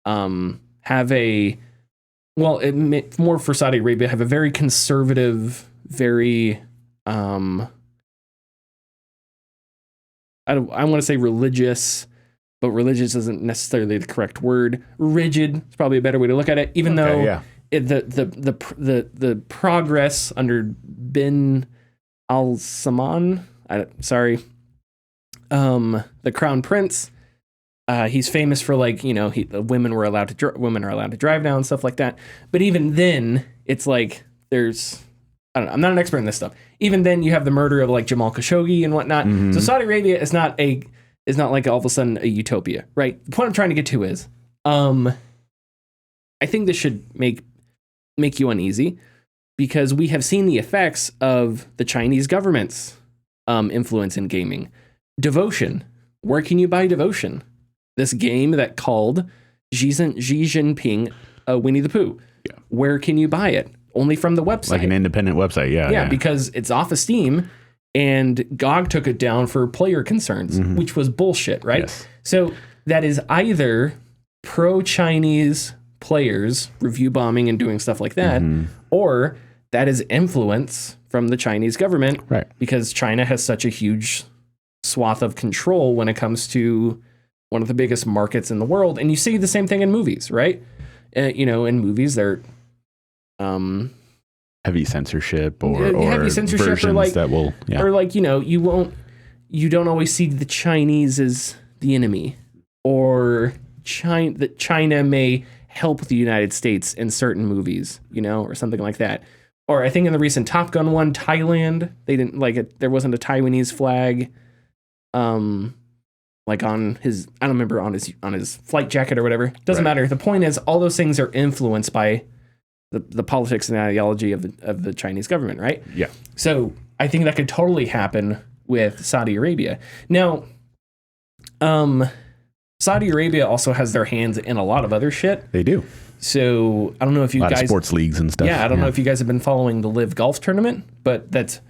have a, well, more for Saudi Arabia, have a very conservative, very I want to say religious, but religious isn't necessarily the correct word. Rigid is probably a better way to look at it. Even though the progress under bin Al Salman, the Crown Prince, he's famous for, like, you know, women are allowed to drive now and stuff like that. But even then, it's like there's, I don't know, I'm not an expert in this stuff. Even then, you have the murder of like Jamal Khashoggi and whatnot. So Saudi Arabia is not like all of a sudden a utopia, right? The point I'm trying to get to is, I think this should make you uneasy, because we have seen the effects of the Chinese government's influence in gaming. Devotion. Where can you buy Devotion? This game that called Xi Jinping Winnie the Pooh. Yeah. Where can you buy it? Only from the website. Like an independent website, yeah. Yeah, because it's off of Steam, and GOG took it down for player concerns, which was bullshit, right? Yes. So that is either pro-Chinese players review bombing and doing stuff like that, or that is influence from the Chinese government, right? Because China has such a huge swath of control when it comes to one of the biggest markets in the world. And you see the same thing in movies, right? You know, in movies, they're heavy censorship or heavy censorship, versions or like that will, or like, you know, you don't always see the Chinese as the enemy, or that China may help the United States in certain movies, you know, or something like that. Or I think in the recent Top Gun one, Thailand, they didn't like it. There wasn't a Taiwanese flag, like on his, I don't remember, on his flight jacket or whatever. Doesn't matter. The point is, all those things are influenced by the politics and ideology of the Chinese government, right? Yeah. So I think that could totally happen with Saudi Arabia. Now, Saudi Arabia also has their hands in a lot of other shit. They do. So I don't know if you a lot guys of sports leagues and stuff. Yeah, I don't know if you guys have been following the Live Golf tournament, but that's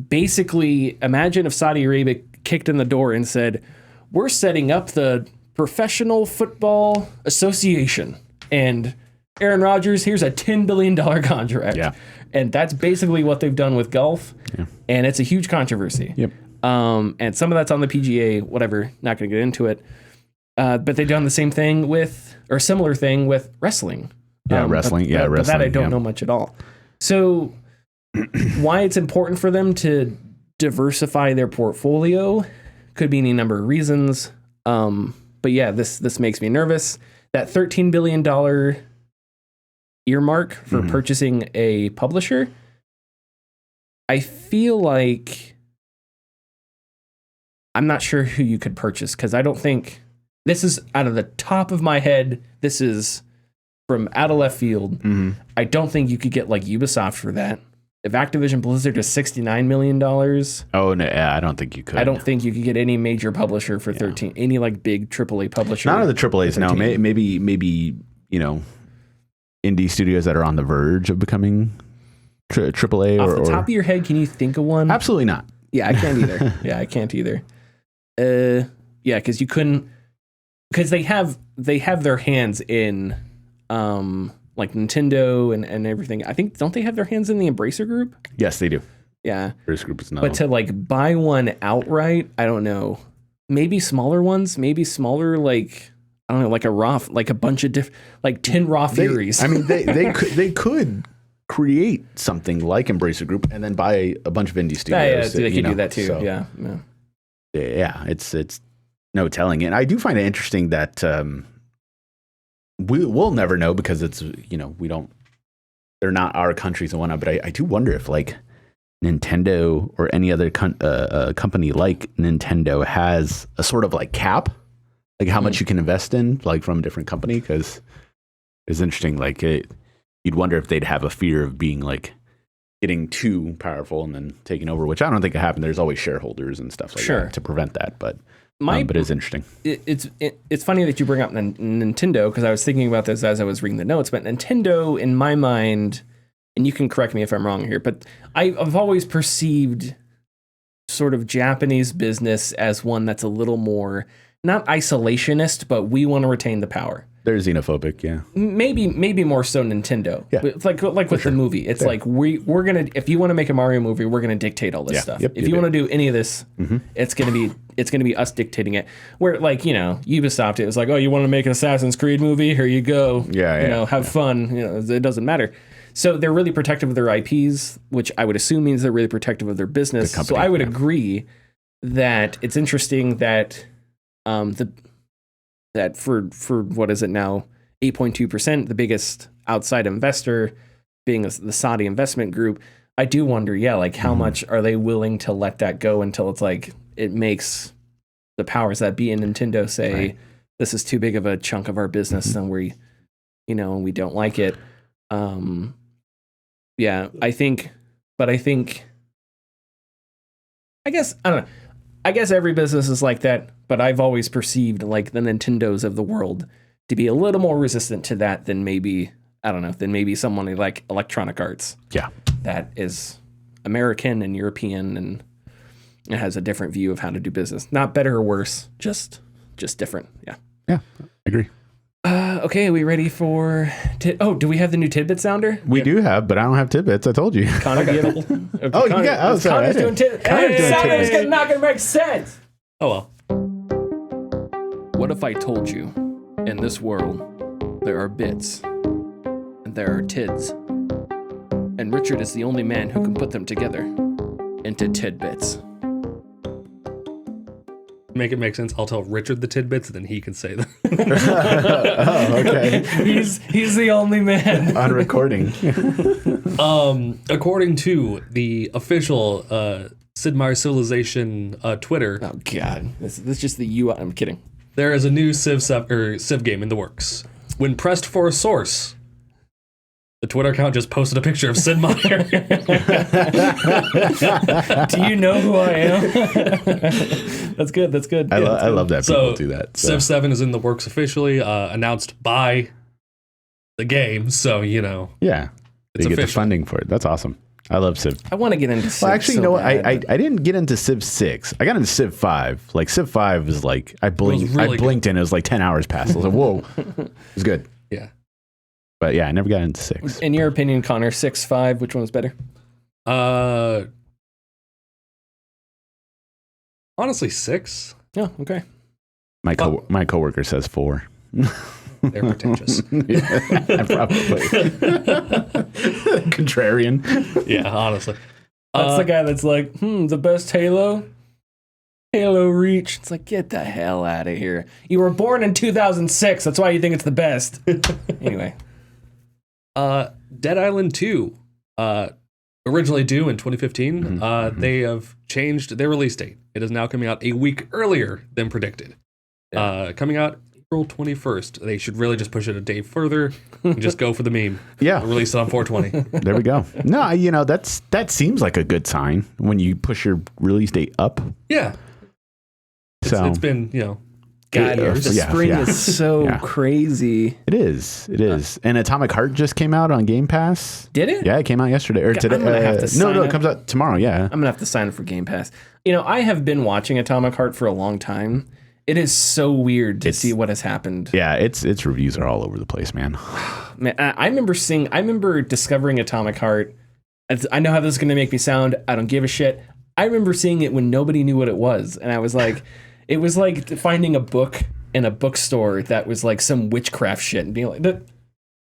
basically, imagine if Saudi Arabia kicked in the door and said, "We're setting up the Professional Football Association, and Aaron Rodgers, here's a $10 billion contract." Yeah. And that's basically what they've done with golf. Yeah. And it's a huge controversy. Yep. And some of that's on the PGA, whatever, not going to get into it. But they've done the same thing with, or a similar thing with wrestling. Wrestling. But that I don't know much at all. So why it's important for them to diversify their portfolio could be any number of reasons. But yeah, this makes me nervous. That $13 billion earmark for purchasing a publisher, I feel like I'm not sure who you could purchase, because I don't think, this is out of the top of my head, this is from out of left field. I don't think you could get like Ubisoft for that. If Activision Blizzard is $69 million. Oh, no, yeah, I don't think you could. I don't think you could get any major publisher for 13, any like big AAA publisher. None of the AAAs, no. Maybe, you know, indie studios that are on the verge of becoming AAA. Off the top of your head, can you think of one? Absolutely not. Yeah, I can't either. I can't either. Yeah, because you couldn't, because they have their hands in like Nintendo and everything. I think, don't they have their hands in the Embracer Group? Yes, they do. Yeah. Embracer Group is not. But to like buy one outright, I don't know. Maybe smaller ones, maybe smaller, like, I don't know, like a bunch of different, like 10 Raw Furies. I mean, they could create something like Embracer Group and then buy a bunch of indie studios. Yeah, they could do that too. So, yeah, it's no telling. And I do find it interesting that we'll never know, because it's, you know, they're not our countries and whatnot. But I do wonder if like Nintendo or any other company like Nintendo has a sort of like cap, like how much you can invest in, like from a different company. Because it's interesting, like you'd wonder if they'd have a fear of being like getting too powerful and then taking over, which I don't think it happened. There's always shareholders and stuff like that to prevent that. But it's interesting. It's funny that you bring up Nintendo, because I was thinking about this as I was reading the notes. But Nintendo, in my mind, and you can correct me if I'm wrong here, but I've always perceived sort of Japanese business as one that's a little more, not isolationist, but we want to retain the power. They're xenophobic, yeah. Maybe more so Nintendo. Yeah. It's like with the movie. It's like we're gonna, if you want to make a Mario movie, we're gonna dictate all this stuff. If you want to do any of this, it's gonna be us dictating it. Where, like, you know, Ubisoft, it was like, oh, you want to make an Assassin's Creed movie? Here you go. Have fun. You know, it doesn't matter. So they're really protective of their IPs, which I would assume means they're really protective of their business. So I would agree that it's interesting that that for what is it now, 8.2%, the biggest outside investor being the Saudi investment group. I do wonder, like how much are they willing to let that go until it's like it makes the powers that be in Nintendo say this is too big of a chunk of our business and we don't like it. I guess every business is like that, but I've always perceived like the Nintendos of the world to be a little more resistant to that than maybe someone like Electronic Arts. Yeah. That is American and European and it has a different view of how to do business. Not better or worse, just different. Yeah. Yeah, I agree. Okay, are we ready for... do we have the new Tidbit sounder? We do have, but I don't have Tidbits. I told you. Connor, do you have it? Okay, oh, you got... Oh, sorry. Connor's doing Tidbits. Sounder's not going to make sense. Oh, well. What if I told you, in this world, there are bits, and there are tids, and Richard is the only man who can put them together into Tidbits? Make it make sense. I'll tell Richard the tidbits, and then he can say them. Oh, okay. He's the only man on recording. According to the official Sid Meier's Civilization Twitter. Oh God, this is just the UI. I'm kidding. There is a new Civ game in the works. When pressed for a source, The Twitter account just posted a picture of Sid Meier. Do you know who I am? That's good. That's good. I love that people do that. So. Civ 7 is in the works officially, announced by the game. So, you know. Yeah. They get the funding for it. That's awesome. I love Civ. I want to get into Civ. Well, actually, you know what? I didn't get into Civ 6. I got into Civ 5. Like, Civ 5 is like, I blinked and it was like 10 hours passed. I was like, whoa. It was good. Yeah. But yeah, I never got into 6. In your opinion, Connor, 6, 5, which one was better? Honestly, 6. Oh, okay. My coworker says 4. They're pretentious. Probably. Contrarian. Yeah, honestly. That's the guy that's like, the best Halo Reach. It's like, get the hell out of here. You were born in 2006. That's why you think it's the best. Anyway. Dead Island 2, originally due in 2015, they have changed their release date. It is now coming out a week earlier than predicted. Coming out April 21st. They should really just push it a day further and just go for the meme. Yeah. Release it on 420. There we go. No, you know, that seems like a good sign when you push your release date up. Yeah. It's been, you know, God, the spring is so crazy. It is. And Atomic Heart just came out on Game Pass. Did it? Yeah, it came out yesterday or today. I'm gonna have to no, it comes out tomorrow. Yeah, I'm gonna have to sign up for Game Pass. You know, I have been watching Atomic Heart for a long time. It is so weird to see what has happened. Yeah, its reviews are all over the place, man. Man, I remember discovering Atomic Heart. I know how this is gonna make me sound. I don't give a shit. I remember seeing it when nobody knew what it was, and I was like. It was like finding a book in a bookstore that was like some witchcraft shit and being like,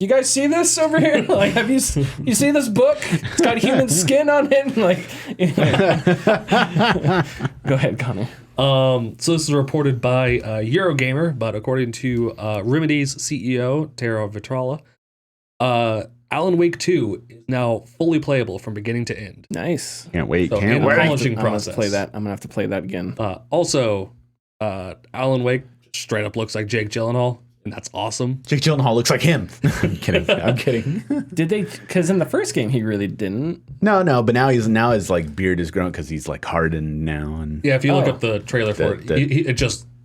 you guys see this over here? Like, have you see this book? It's got human skin on it. Like, go ahead, Connor. So this is reported by Eurogamer, but according to Remedy's CEO, Tara Vitrala, Alan Wake 2 is now fully playable from beginning to end. Nice. Can't wait. So Can't wait. polishing I'm process. I'm gonna have to play that again. Also, Alan Wake straight up looks like Jake Gyllenhaal, and that's awesome. Jake Gyllenhaal looks like him. I'm kidding. Did they? Because in the first game he really didn't. No, but now his like beard is grown because he's like hardened now. And yeah, if you look up the trailer for it,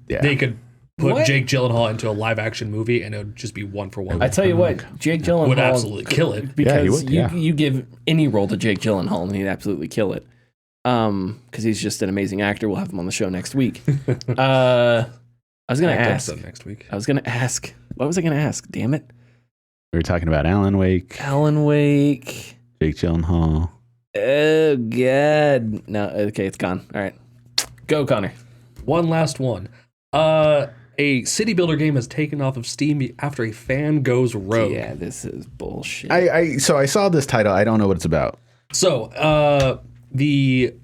they could put Jake Gyllenhaal into a live action movie, and it would just be one for one. I tell you what, Jake Gyllenhaal would absolutely kill it because you give any role to Jake Gyllenhaal and he'd absolutely kill it. Because he's just an amazing actor. We'll have him on the show next week. I was gonna ask next week. I was gonna ask. What was I gonna ask? Damn it! We were talking about Alan Wake. Jake Gyllenhaal. Oh God! No. Okay, it's gone. All right, go, Connor. One last one. A city builder game has taken off of Steam after a fan goes rogue. Yeah, this is bullshit. So I saw this title. I don't know what it's about. So the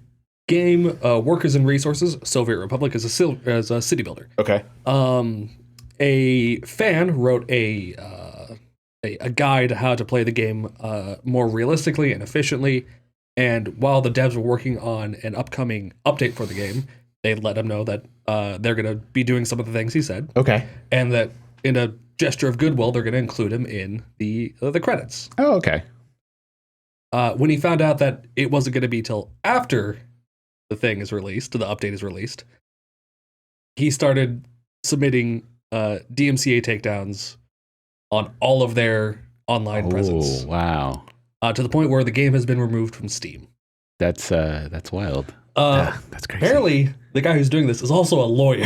game Workers and Resources, Soviet Republic, is a city builder. Okay. A fan wrote a guide how to play the game more realistically and efficiently. And while the devs were working on an upcoming update for the game, they let him know that they're going to be doing some of the things he said. Okay. And that in a gesture of goodwill, they're going to include him in the credits. Oh, okay. When he found out that it wasn't going to be till after the thing is released, the update is released, he started submitting DMCA takedowns on all of their online presence. Oh, wow. To the point where the game has been removed from Steam. That's wild. That's crazy. Apparently, the guy who's doing this is also a lawyer.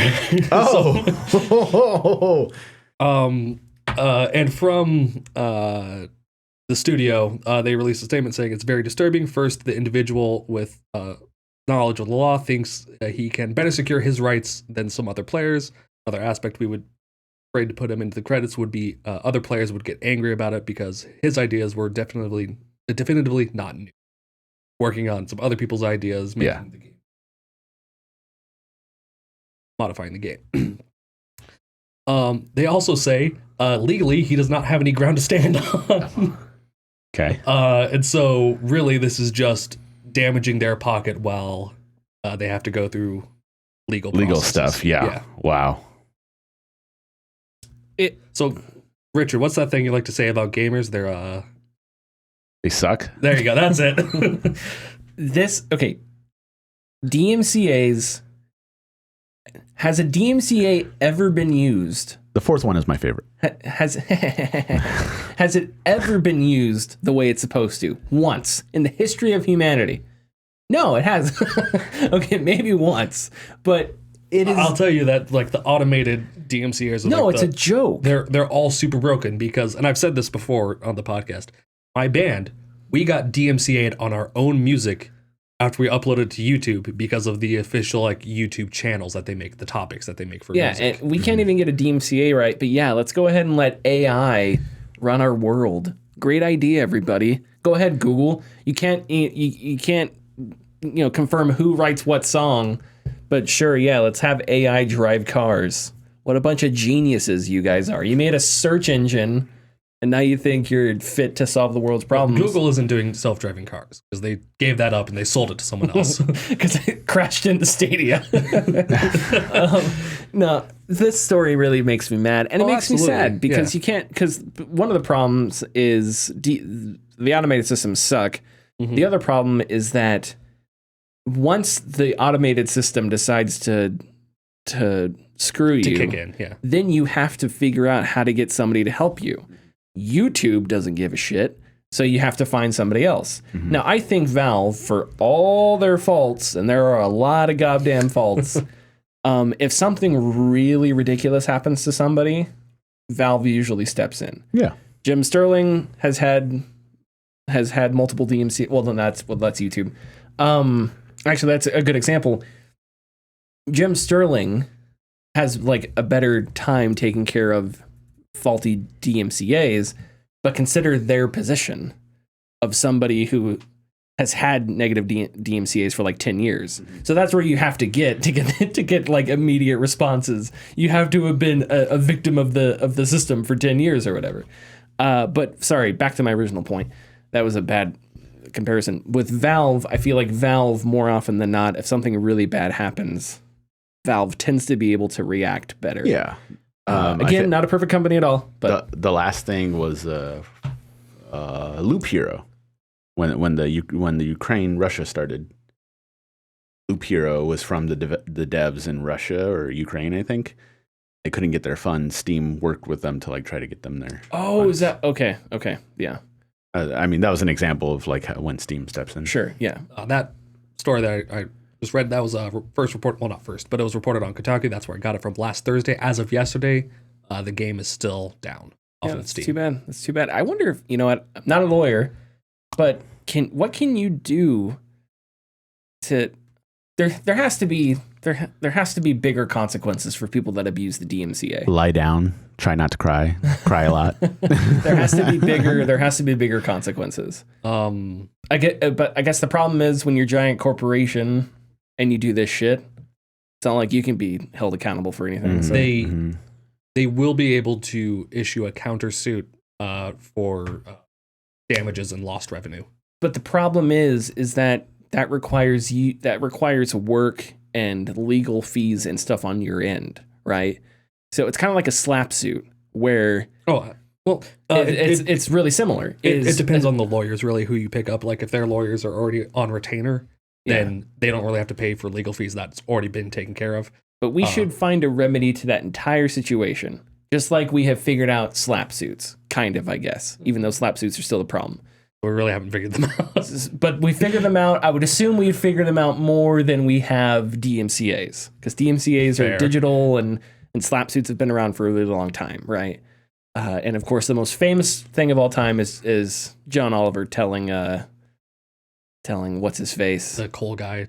Oh. And from the studio, they released a statement saying it's very disturbing. First, the individual with knowledge of the law thinks he can better secure his rights than some other players. Another aspect we would afraid to put him into the credits would be other players would get angry about it because his ideas were definitively not new. Working on some other people's ideas, making the game, modifying the game. They also say legally he does not have any ground to stand on. Okay. And so really this is just damaging their pocket while they have to go through legal stuff. Yeah. Wow. So Richard, what's that thing you like to say about gamers? They're They suck. There you go. That's it. DMCA's. Has a DMCA ever been used? The fourth one is my favorite. Has it ever been used the way it's supposed to? Once in the history of humanity? No, it hasn't. Okay, maybe once, but it is. I'll tell you that like the automated DMCAs. No, it's a joke. They're all super broken because, and I've said this before on the podcast. My band, we got DMCA'd on our own music after we uploaded to YouTube because of the official like YouTube channels that they make, the topics that they make for music. Yeah, and we can't even get a DMCA right, but yeah, let's go ahead and let AI run our world. Great idea, everybody. Go ahead, Google. You can't confirm who writes what song, but sure, yeah, let's have AI drive cars. What a bunch of geniuses you guys are. You made a search engine, and now you think you're fit to solve the world's problems. Google isn't doing self-driving cars because they gave that up and they sold it to someone else. Because it crashed into Stadia. No, this story really makes me mad. And it makes me sad because you can't, because one of the problems is the automated systems suck. Mm-hmm. The other problem is that once the automated system decides to screw you, to kick in, then you have to figure out how to get somebody to help you. YouTube doesn't give a shit, so you have to find somebody else. Mm-hmm. Now, I think Valve, for all their faults, and there are a lot of goddamn faults, if something really ridiculous happens to somebody, Valve usually steps in. Yeah. Jim Sterling has had multiple DMC. Well, then that's YouTube. Actually, that's a good example. Jim Sterling has like a better time taking care of faulty DMCAs, but consider their position of somebody who has had negative DMCAs for like 10 years. So that's where you have to get like immediate responses. You have to have been a victim of the system for 10 years or whatever. But sorry, back to my original point. That was a bad comparison. With Valve, I feel like Valve, more often than not, if something really bad happens, Valve tends to be able to react better. Yeah. Again, not a perfect company at all. But the last thing was Loop Hero. When the Ukraine Russia started, Loop Hero was from the devs in Russia or Ukraine, I think. They couldn't get their funds. Steam worked with them to like try to get them there. Oh, funds. Is that okay? Okay, yeah. I mean, that was an example of like when Steam steps in. Sure, yeah. That story that I just read, that was first report. Well, not first, but it was reported on Kotaku. That's where I got it from last Thursday. As of yesterday, the game is still down off of Steam. Too bad. That's too bad. I wonder if, you know what, I'm not a lawyer, but what can you do to there has to be bigger consequences for people that abuse the DMCA. Lie down, try not to cry a lot. There has to be bigger consequences. But I guess the problem is when you're a giant corporation and you do this shit, it's not like you can be held accountable for anything. Mm-hmm. So. They will be able to issue a countersuit for damages and lost revenue. But the problem is that requires work and legal fees and stuff on your end, right? So it's kind of like a slap suit where it's really similar. It depends on the lawyers, really, who you pick up. Like if their lawyers are already on retainer, then they don't really have to pay for legal fees. That's already been taken care of. But we should find a remedy to that entire situation, just like we have figured out slap suits, kind of, I guess, even though slap suits are still the problem. We really haven't figured them out. But we figured them out. I would assume we'd figure them out more than we have DMCAs, because DMCAs are digital and slap suits have been around for a really long time, right? And of course, the most famous thing of all time is John Oliver telling what's his face, the coal guy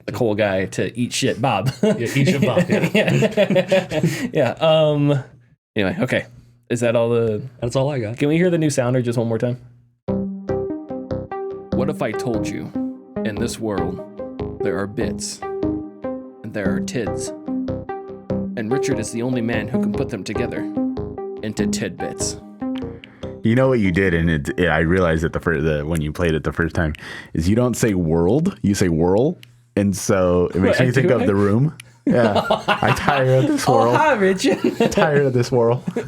to eat shit, Bob. Eat shit, Bob. Yeah. Anyway, okay. Is that all That's all I got. Can we hear the new sounder just one more time? What if I told you, in this world, there are bits, and there are tids, and Richard is the only man who can put them together into tidbits. You know what you did, and I realized it when you played it the first time, is you don't say world, you say whirl, and so it makes me think of The Room. Yeah, I tire of this whirl. Oh, hi, Richard. Tired of this whirl. All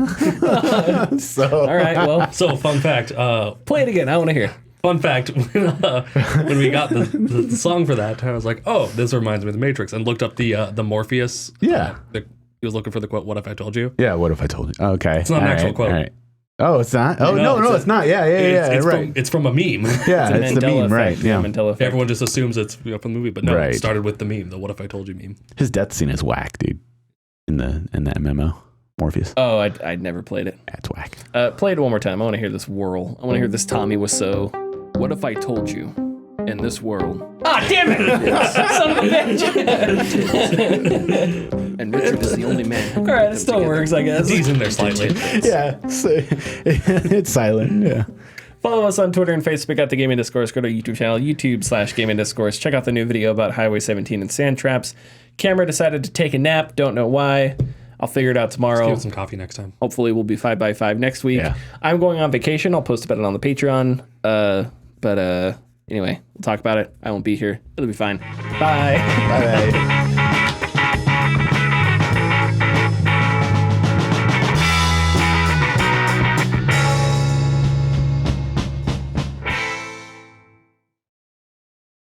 right, well. So, fun fact. Play it again. I want to hear. Fun fact, when we got the song for that, I was like, oh, this reminds me of The Matrix, and looked up the Morpheus. Yeah. He was looking for the quote, what if I told you? Yeah, what if I told you? Okay. It's not an actual quote. Right. Oh, it's not? Oh, no, it's not. Yeah, it's right. It's from a meme. Yeah, it's the meme, right. Yeah. Everyone just assumes it's from the movie, but no, it started with the meme, the what if I told you meme. His death scene is whack, dude, in the MMO. Morpheus. Oh, I'd never played it. That's whack. Play it one more time. I want to hear this whirl. I want to hear this Tommy Wiseau. What if I told you in this world? Ah, damn it! Son of a bitch! And Richard is the only man. All right, it still works, I guess. He's in there slightly. Yeah, it's silent. Yeah. Follow us on Twitter and Facebook at The Gaming Discourse. Go to our YouTube channel, YouTube/Gaming Discourse. Check out the new video about Highway 17 and sand traps. Camera decided to take a nap. Don't know why. I'll figure it out tomorrow. Let's give it some coffee next time. Hopefully we'll be 5x5 next week. Yeah. I'm going on vacation. I'll post about it on the Patreon. But anyway, we'll talk about it. I won't be here. It'll be fine. Bye. Bye.